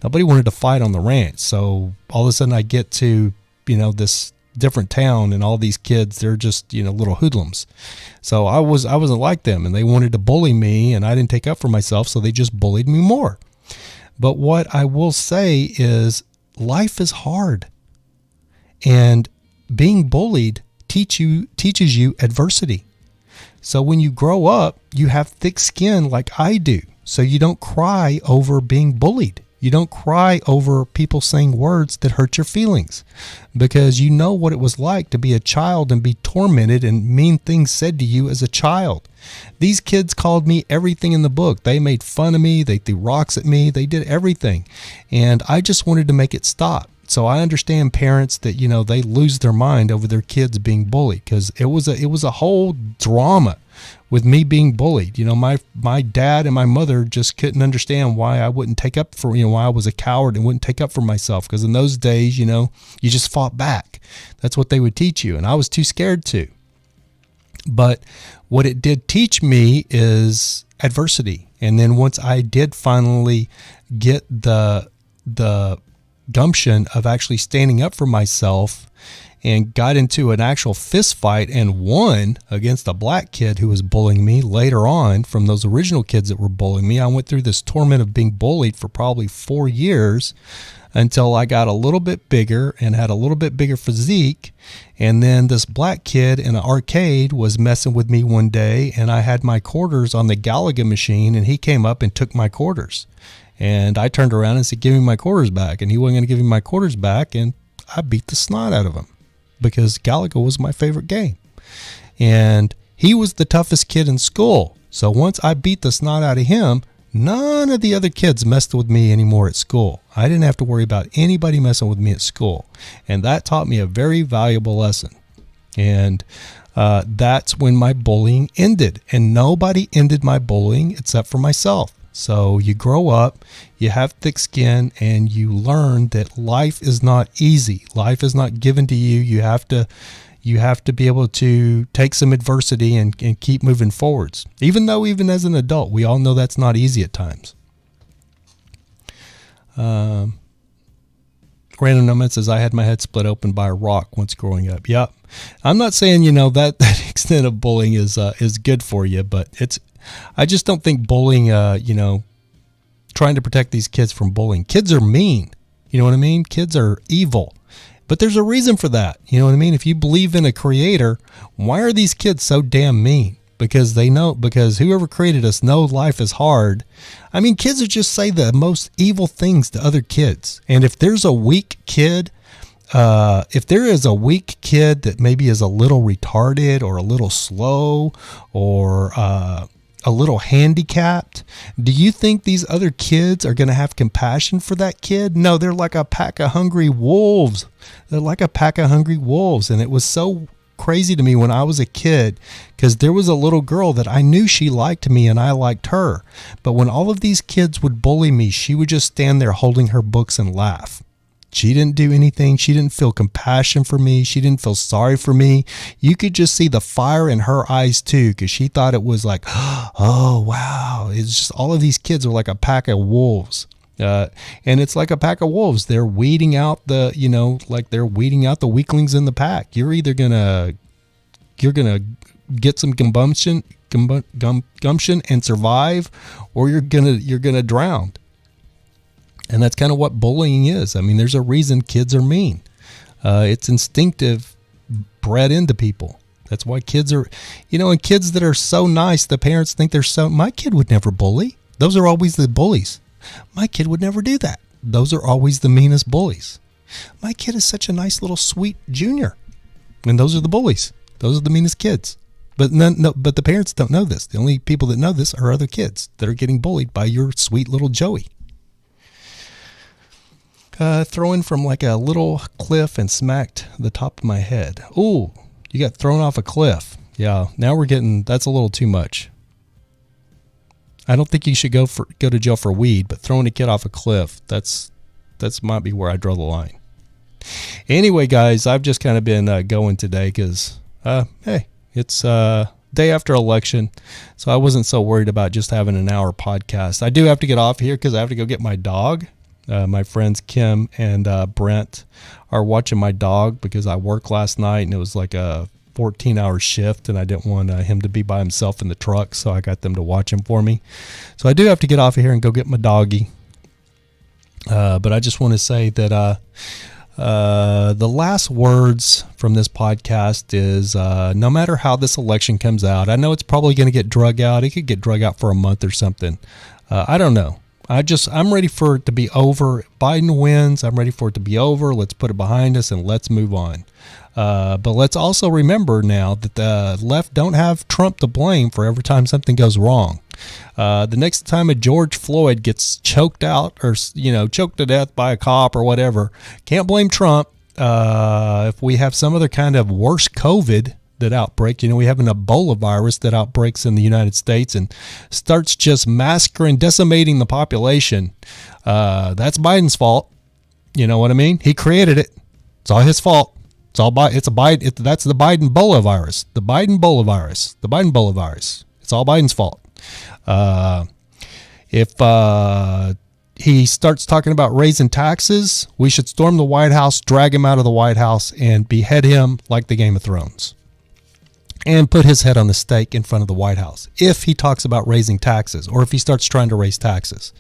nobody wanted to fight on the ranch. So all of a sudden I get to this different town, and all these kids, they're just little hoodlums. So I wasn't like them, and they wanted to bully me, and I didn't take up for myself, so they just bullied me more. But what I will say is life is hard. And being bullied teaches you adversity. So when you grow up, you have thick skin like I do. So you don't cry over being bullied. You don't cry over people saying words that hurt your feelings, because you know what it was like to be a child and be tormented and mean things said to you as a child. These kids called me everything in the book. They made fun of me. They threw rocks at me. They did everything. And I just wanted to make it stop. So I understand parents that, they lose their mind over their kids being bullied, because it was a whole drama with me being bullied. My dad and my mother just couldn't understand why I wouldn't take up for, why I was a coward and wouldn't take up for myself. Because in those days, you just fought back. That's what they would teach you. And I was too scared to. But what it did teach me is adversity. And then once I did finally get the gumption of actually standing up for myself and got into an actual fist fight and won against a black kid who was bullying me later on from those original kids that were bullying me, I went through this torment of being bullied for probably 4 years until I got a little bit bigger and had a little bit bigger physique. And then this black kid in an arcade was messing with me one day, and I had my quarters on the Galaga machine, and he came up and took my quarters. And I turned around and said, "Give me my quarters back." And he wasn't going to give me my quarters back, and I beat the snot out of him. because Galaga was my favorite game. And he was the toughest kid in school. So once I beat the snot out of him, none of the other kids messed with me anymore at school. I didn't have to worry about anybody messing with me at school. And that taught me a very valuable lesson. And that's when my bullying ended. And nobody ended my bullying except for myself. So you grow up, you have thick skin, and you learn that life is not easy. Life is not given to you. You have to be able to take some adversity and keep moving forwards. Even as an adult, we all know that's not easy at times. Random Nomad says, I had my head split open by a rock once growing up. Yep. I'm not saying, that extent of bullying is good for you, but I just don't think bullying, trying to protect these kids from bullying. Kids are mean. You know what I mean? Kids are evil. But there's a reason for that. You know what I mean? If you believe in a creator, why are these kids so damn mean? Because whoever created us knows life is hard. I mean, kids are just say the most evil things to other kids. And if there's a weak kid, if there is a weak kid that maybe is a little retarded or a little slow or a little handicapped, do you think these other kids are going to have compassion for that kid? No, they're like a pack of hungry wolves. They're like a pack of hungry wolves. And it was so crazy to me when I was a kid, because there was a little girl that I knew she liked me and I liked her. But when all of these kids would bully me, she would just stand there holding her books and laugh. She didn't do anything. She didn't feel compassion for me. She didn't feel sorry for me. You could just see the fire in her eyes too, because she thought it was like, oh, wow. It's just all of these kids are like a pack of wolves. And it's like a pack of wolves. They're weeding out they're weeding out the weaklings in the pack. You're either gonna get some gumption and survive, or you're gonna drown. And that's kind of what bullying is. I mean, there's a reason kids are mean. It's instinctive, bred into people. That's why kids are, and kids that are so nice, the parents think my kid would never bully. Those are always the bullies. My kid would never do that. Those are always the meanest bullies. My kid is such a nice little sweet junior. And those are the bullies. Those are the meanest kids. But but the parents don't know this. The only people that know this are other kids that are getting bullied by your sweet little Joey. Thrown from like a little cliff and smacked the top of my head. Ooh, you got thrown off a cliff. Yeah, now that's a little too much. I don't think you should go to jail for weed, but throwing a kid off a cliff, that's might be where I draw the line. Anyway, guys, I've just kind of been going today because, hey, it's day after election, so I wasn't so worried about just having an hour podcast. I do have to get off here because I have to go get my dog. My friends Kim and Brent are watching my dog because I worked last night and it was like a 14-hour shift and I didn't want him to be by himself in the truck, so I got them to watch him for me. So I do have to get off of here and go get my doggy. But I just want to say that the last words from this podcast is no matter how this election comes out, I know it's probably going to get drug out. It could get drug out for a month or something. I don't know. I'm ready for it to be over. Biden wins. I'm ready for it to be over. Let's put it behind us and let's move on. But let's also remember now that the left don't have Trump to blame for every time something goes wrong. The next time a George Floyd gets choked out or, choked to death by a cop or whatever, can't blame Trump. If we have some other kind of worse COVID that outbreak, we have an Ebola virus that outbreaks in the United States and starts just massacring, decimating the population. That's Biden's fault. You know what I mean? He created it. It's all his fault. It's all that's the Biden Ebola virus. The Biden Ebola virus. The Biden Ebola virus. It's all Biden's fault. If he starts talking about raising taxes, we should storm the White House, drag him out of the White House, and behead him like the Game of Thrones. And put his head on the stake in front of the White House. If he talks about raising taxes, or if he starts trying to raise taxes,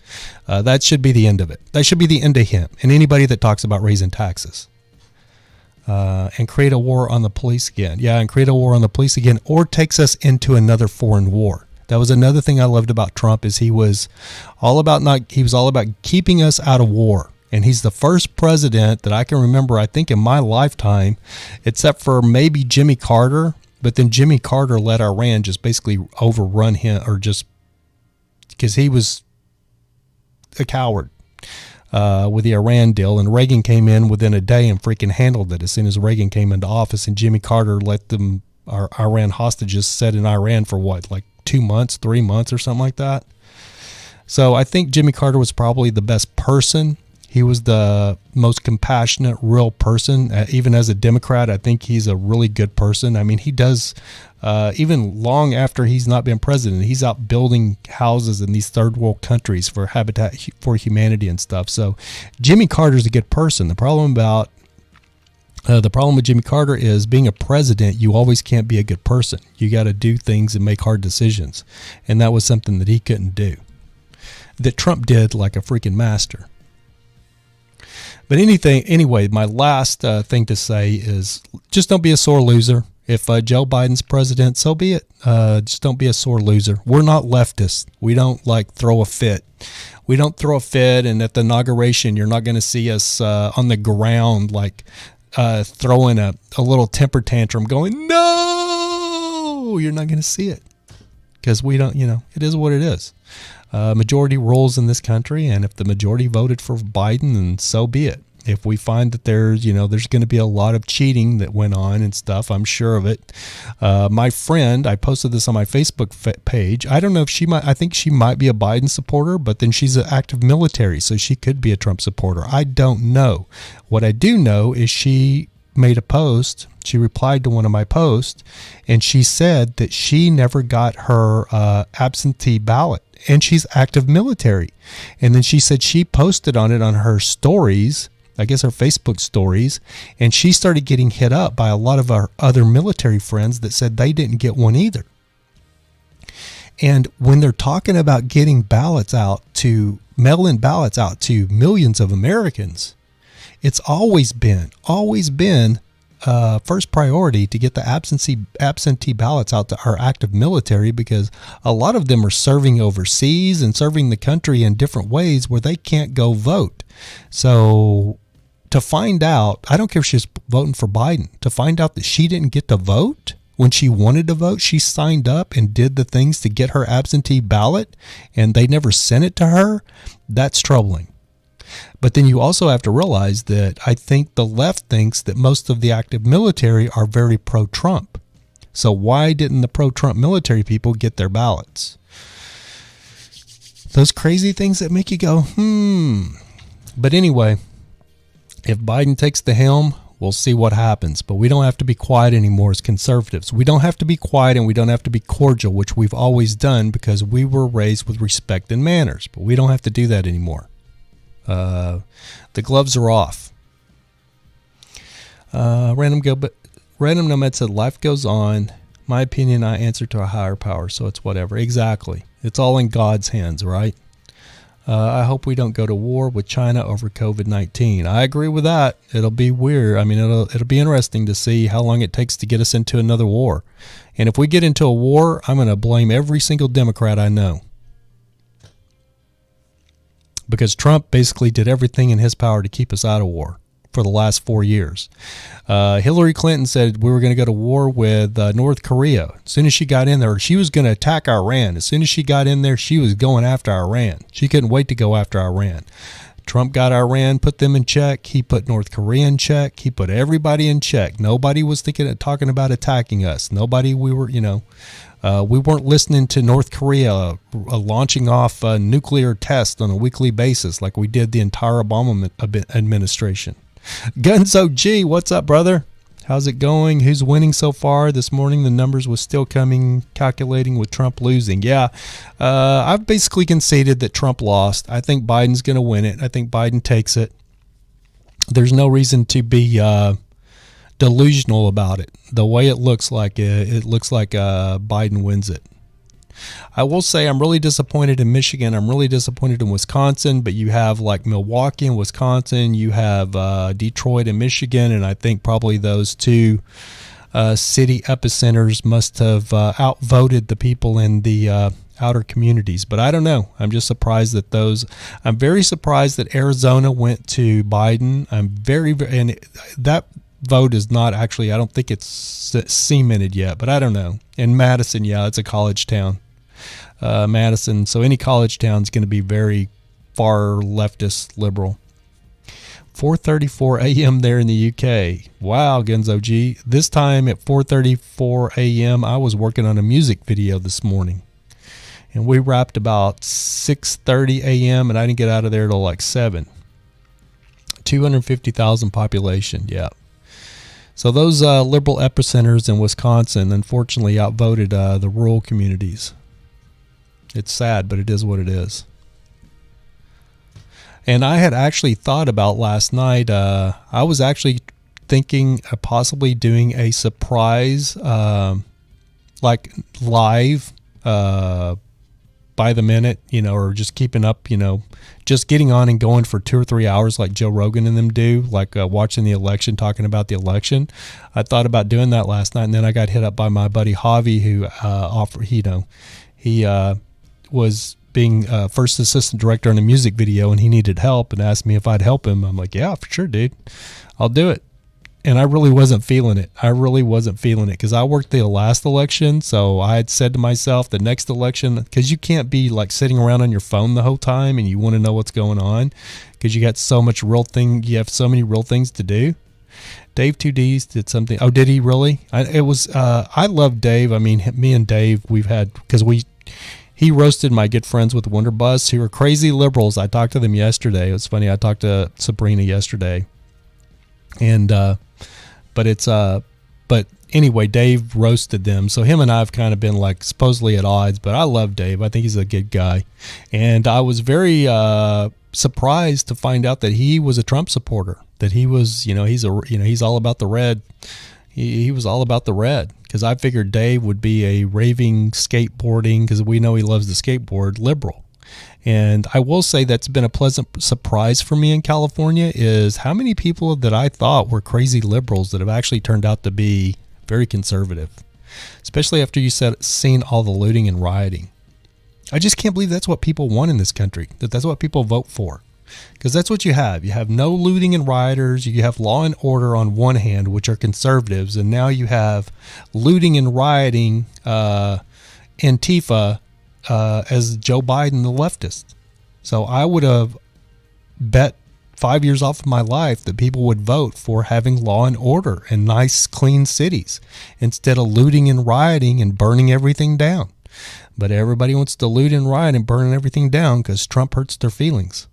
that should be the end of it. That should be the end of him and anybody that talks about raising taxes. And create a war on the police again. Yeah, and create a war on the police again, or takes us into another foreign war. That was another thing I loved about Trump is he was all about keeping us out of war. And he's the first president that I can remember, I think, in my lifetime, except for maybe Jimmy Carter. But then Jimmy Carter let Iran just basically overrun him, or just because he was a coward with the Iran deal. And Reagan came in within a day and freaking handled it as soon as Reagan came into office. And Jimmy Carter let our Iran hostages sit in Iran for what, like 2 months, 3 months or something like that. So I think Jimmy Carter was probably the best person. He was the most compassionate, real person. Even as a Democrat, I think he's a really good person. I mean, he does, even long after he's not been president, he's out building houses in these third world countries for Habitat for Humanity and stuff. So Jimmy Carter's a good person. The problem with Jimmy Carter is, being a president, you always can't be a good person. You got to do things and make hard decisions. And that was something that he couldn't do, that Trump did like a freaking master. But anyway, my last thing to say is, just don't be a sore loser. If Joe Biden's president, so be it. Just don't be a sore loser. We're not leftists. We don't like throw a fit. We don't throw a fit, and at the inauguration, you're not going to see us on the ground like throwing a little temper tantrum going, no! You're not going to see it, because we don't, it is what it is. Majority rules in this country, and if the majority voted for Biden, then so be it. If we find that there's going to be a lot of cheating that went on and stuff, I'm sure of it. My friend, I posted this on my Facebook page. I don't know if I think she might be a Biden supporter, but then she's an active military, so she could be a Trump supporter. I don't know. What I do know is she made a post. She replied to one of my posts, and she said that she never got her absentee ballot. And she's active military. And then she said she posted on it on her stories, I guess her Facebook stories, and she started getting hit up by a lot of our other military friends that said they didn't get one either. And when they're talking about getting ballots out to, mail-in ballots out to millions of Americans, it's always been first priority to get the absentee ballots out to our active military, because a lot of them are serving overseas and serving the country in different ways where they can't go vote. So to find out, I don't care if she's voting for Biden, to find out that she didn't get to vote when she wanted to vote, she signed up and did the things to get her absentee ballot, and they never sent it to her, that's troubling. But then you also have to realize that I think the left thinks that most of the active military are very pro-Trump. So why didn't the pro-Trump military people get their ballots? Those crazy things that make you go, But anyway, if Biden takes the helm, we'll see what happens. But we don't have to be quiet anymore as conservatives. We don't have to be quiet, and we don't have to be cordial, which we've always done because we were raised with respect and manners. But we don't have to do that anymore. The gloves are off. Random Nomad said, life goes on. My opinion, I answer to a higher power, so it's whatever. Exactly. It's all in God's hands, right? I hope we don't go to war with China over COVID-19. I agree with that. It'll be weird. I mean, it'll be interesting to see how long it takes to get us into another war. And if we get into a war, I'm going to blame every single Democrat I know. Because Trump basically did everything in his power to keep us out of war for the last 4 years. Hillary Clinton said we were going to go to war with North Korea. As soon as she got in there, she was going to attack Iran. As soon as she got in there, she was going after Iran. She couldn't wait to go after Iran. Trump got Iran, put them in check. He put North Korea in check. He put everybody in check. Nobody was talking about attacking us. We weren't listening to North Korea launching off nuclear tests on a weekly basis like we did the entire Obama administration. Gunzo G, what's up, brother? How's it going? Who's winning so far? This morning the numbers was still calculating with Trump losing. Yeah, I've basically conceded that Trump lost. I think Biden's going to win it. I think Biden takes it. There's no reason to be delusional about it. The way it looks like Biden wins it. I will say I'm really disappointed in Michigan. I'm really disappointed in Wisconsin, but you have like Milwaukee and Wisconsin. You have Detroit and Michigan, and I think probably those two city epicenters must have outvoted the people in the outer communities. But I don't know. I'm just surprised that I'm very surprised that Arizona went to Biden. And that vote is not actually, I don't think it's cemented yet, but I don't know. And Madison, yeah, it's a college town. Madison, so any college town is going to be very far leftist liberal. 4:34 a.m. there in the UK. Wow, Genzo G. This time at 4:34 a.m. I was working on a music video this morning. And we wrapped about 6:30 a.m. and I didn't get out of there till like 7. 250,000 population, yeah. So those liberal epicenters in Wisconsin unfortunately outvoted the rural communities. It's sad, but it is what it is. And I had actually thought about last night, I was actually thinking of possibly doing a surprise, like live, by the minute, or just keeping up, just getting on and going for 2 or 3 hours like Joe Rogan and them do, like watching the election, talking about the election. I thought about doing that last night, and then I got hit up by my buddy Javi, who offered, he was being first assistant director on a music video, and he needed help and asked me if I'd help him. I'm like, yeah, for sure, dude. I'll do it. And I really wasn't feeling it. Because I worked the last election, so I had said to myself the next election, because you can't be like sitting around on your phone the whole time and you want to know what's going on because you have so many real things to do. Dave 2Ds did something. Oh, did he really? I love Dave. I mean, me and Dave, we've had, because he roasted my good friends with the Wonder Bus, who are crazy liberals. I talked to them yesterday. It was funny. I talked to Sabrina yesterday, and but anyway, Dave roasted them. So him and I have kind of been like supposedly at odds. But I love Dave. I think he's a good guy, and I was very surprised to find out that he was a Trump supporter. That he was, he's all about the red. He was all about the red. Because I figured Dave would be a raving skateboarding, because we know he loves the skateboard, liberal. And I will say that's been a pleasant surprise for me in California, is how many people that I thought were crazy liberals that have actually turned out to be very conservative, especially after seen all the looting and rioting. I just can't believe that's what people want in this country, that's what people vote for. Because that's what you have. You have no looting and rioters. You have law and order on one hand, which are conservatives. And now you have looting and rioting, Antifa, as Joe Biden, the leftist. So I would have bet 5 years off of my life that people would vote for having law and order and nice, clean cities instead of looting and rioting and burning everything down. But everybody wants to loot and riot and burn everything down because Trump hurts their feelings.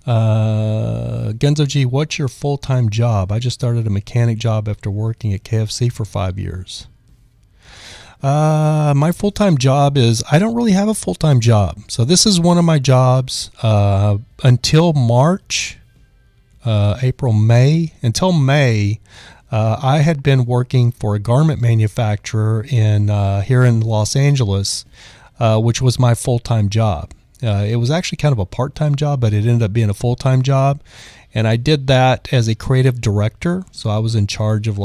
Genzo G, what's your full-time job? I just started a mechanic job after working at KFC for 5 years. My full-time job is, I don't really have a full-time job. So this is one of my jobs, until March, April, May. Until May, I had been working for a garment manufacturer here in Los Angeles, which was my full-time job. It was actually kind of a part-time job, but it ended up being a full-time job. And I did that as a creative director. So I was in charge of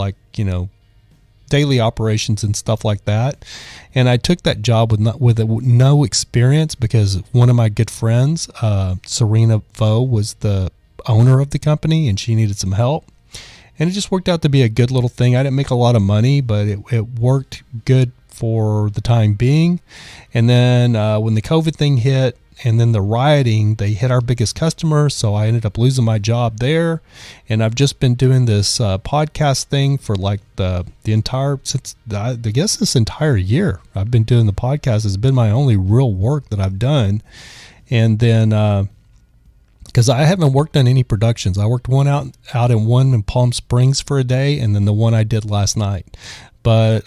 daily operations and stuff like that. And I took that job with no experience because one of my good friends, Serena Vo, was the owner of the company and she needed some help. And it just worked out to be a good little thing. I didn't make a lot of money, but it worked good for the time being. And then when the COVID thing hit and then the rioting, they hit our biggest customer. So I ended up losing my job there. And I've just been doing this podcast thing for like the entire, this entire year. I've been doing the podcast. It's been my only real work that I've done. And then, because I haven't worked on any productions. I worked one out in Palm Springs for a day, and then the one I did last night. But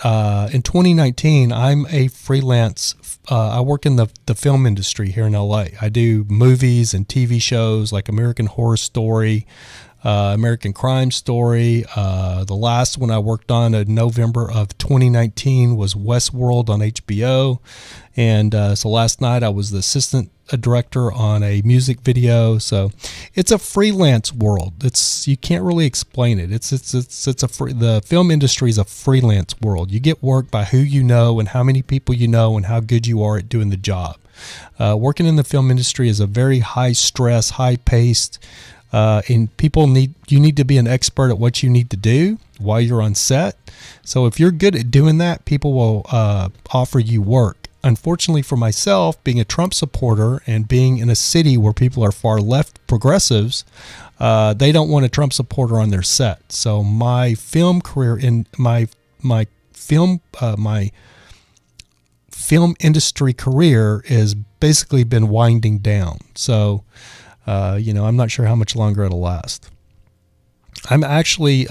in 2019, I'm a freelance. I work in the film industry here in LA. I do movies and TV shows like American Horror Story, American Crime Story. The last one I worked on in November of 2019 was Westworld on HBO. And so last night I was the assistant director on a music video. So it's a freelance world. It's you can't really explain it. The film industry is a freelance world. You get work by who you know and how many people you know and how good you are at doing the job. Working in the film industry is a very high stress, high paced, and you need to be an expert at what you need to do while you're on set. So if you're good at doing that, people will offer you work. Unfortunately for myself, being a Trump supporter and being in a city where people are far left progressives, they don't want a Trump supporter on their set. So my film career in my film industry career has basically been winding down. So, I'm not sure how much longer it'll last. I'm actually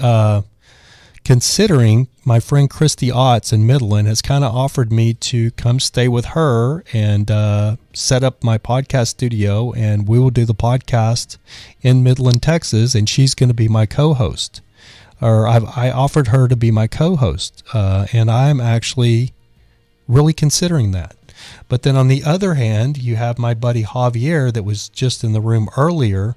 considering my friend Christy Otts in Midland has kind of offered me to come stay with her and set up my podcast studio, and we will do the podcast in Midland, Texas, and she's going to be my co-host. Or I offered her to be my co-host, and I'm actually really considering that. But then on the other hand, you have my buddy Javier that was just in the room earlier,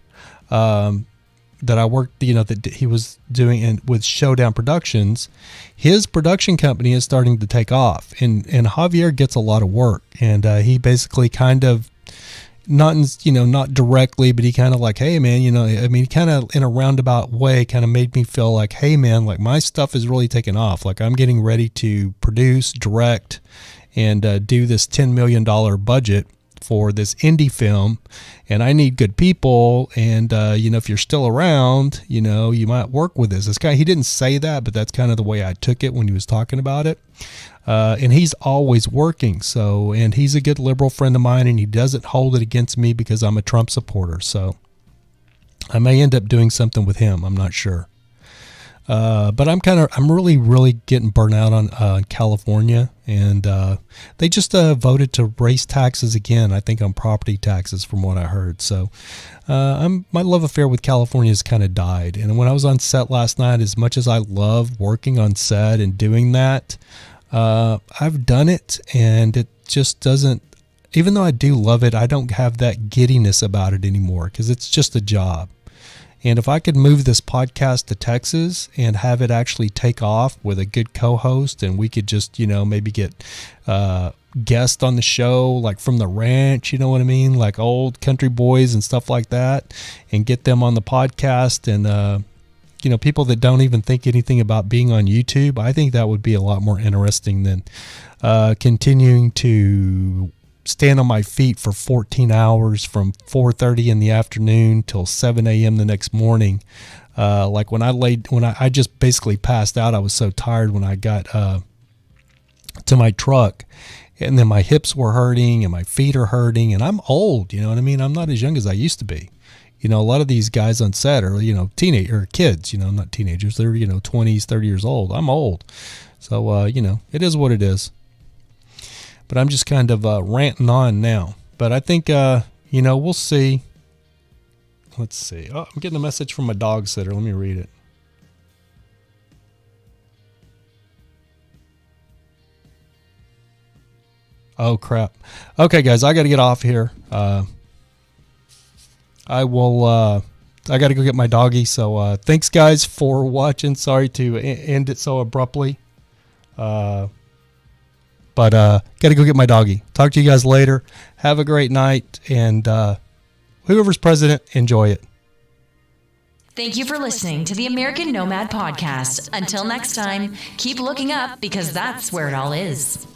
that I worked, that he was doing with Showdown Productions. His production company is starting to take off, and Javier gets a lot of work, and he basically kind of not directly, but he kind of like, hey man, he kind of in a roundabout way kind of made me feel like, hey man, like my stuff is really taking off. Like I'm getting ready to produce, direct, and do this $10 million budget for this indie film, and I need good people, and if you're still around, you might work with this guy. He didn't say that, but that's kind of the way I took it when he was talking about it. And he's always working, and he's a good liberal friend of mine, and he doesn't hold it against me because I'm a Trump supporter, so I may end up doing something with him. I'm not sure. But I'm really, really getting burnt out on California, and they just voted to raise taxes again, I think on property taxes from what I heard. So my love affair with California has kind of died. And when I was on set last night, as much as I love working on set and doing that, I've done it, and it just doesn't, even though I do love it, I don't have that giddiness about it anymore because it's just a job. And if I could move this podcast to Texas and have it actually take off with a good co-host, and we could just, maybe get guests on the show, like from the ranch, you know what I mean? Like old country boys and stuff like that, and get them on the podcast, and, people that don't even think anything about being on YouTube. I think that would be a lot more interesting than continuing to stand on my feet for 14 hours from 4:30 in the afternoon till 7 a.m. the next morning. Like when I just basically passed out. I was so tired when I got to my truck, and then my hips were hurting and my feet are hurting, and I'm old, you know what I mean? I'm not as young as I used to be. A lot of these guys on set are, kids, not teenagers. They're, 20s, 30 years old. I'm old. So, it is what it is. But I'm just kind of ranting on now. But I think, we'll see. Let's see. Oh, I'm getting a message from my dog sitter. Let me read it. Oh, crap. Okay, guys, I got to get off here. I got to go get my doggy. So thanks, guys, for watching. Sorry to end it so abruptly. But got to go get my doggy. Talk to you guys later. Have a great night. And whoever's president, enjoy it. Thank you for listening to the American Nomad Podcast. Until next time, keep looking up because that's where it all is.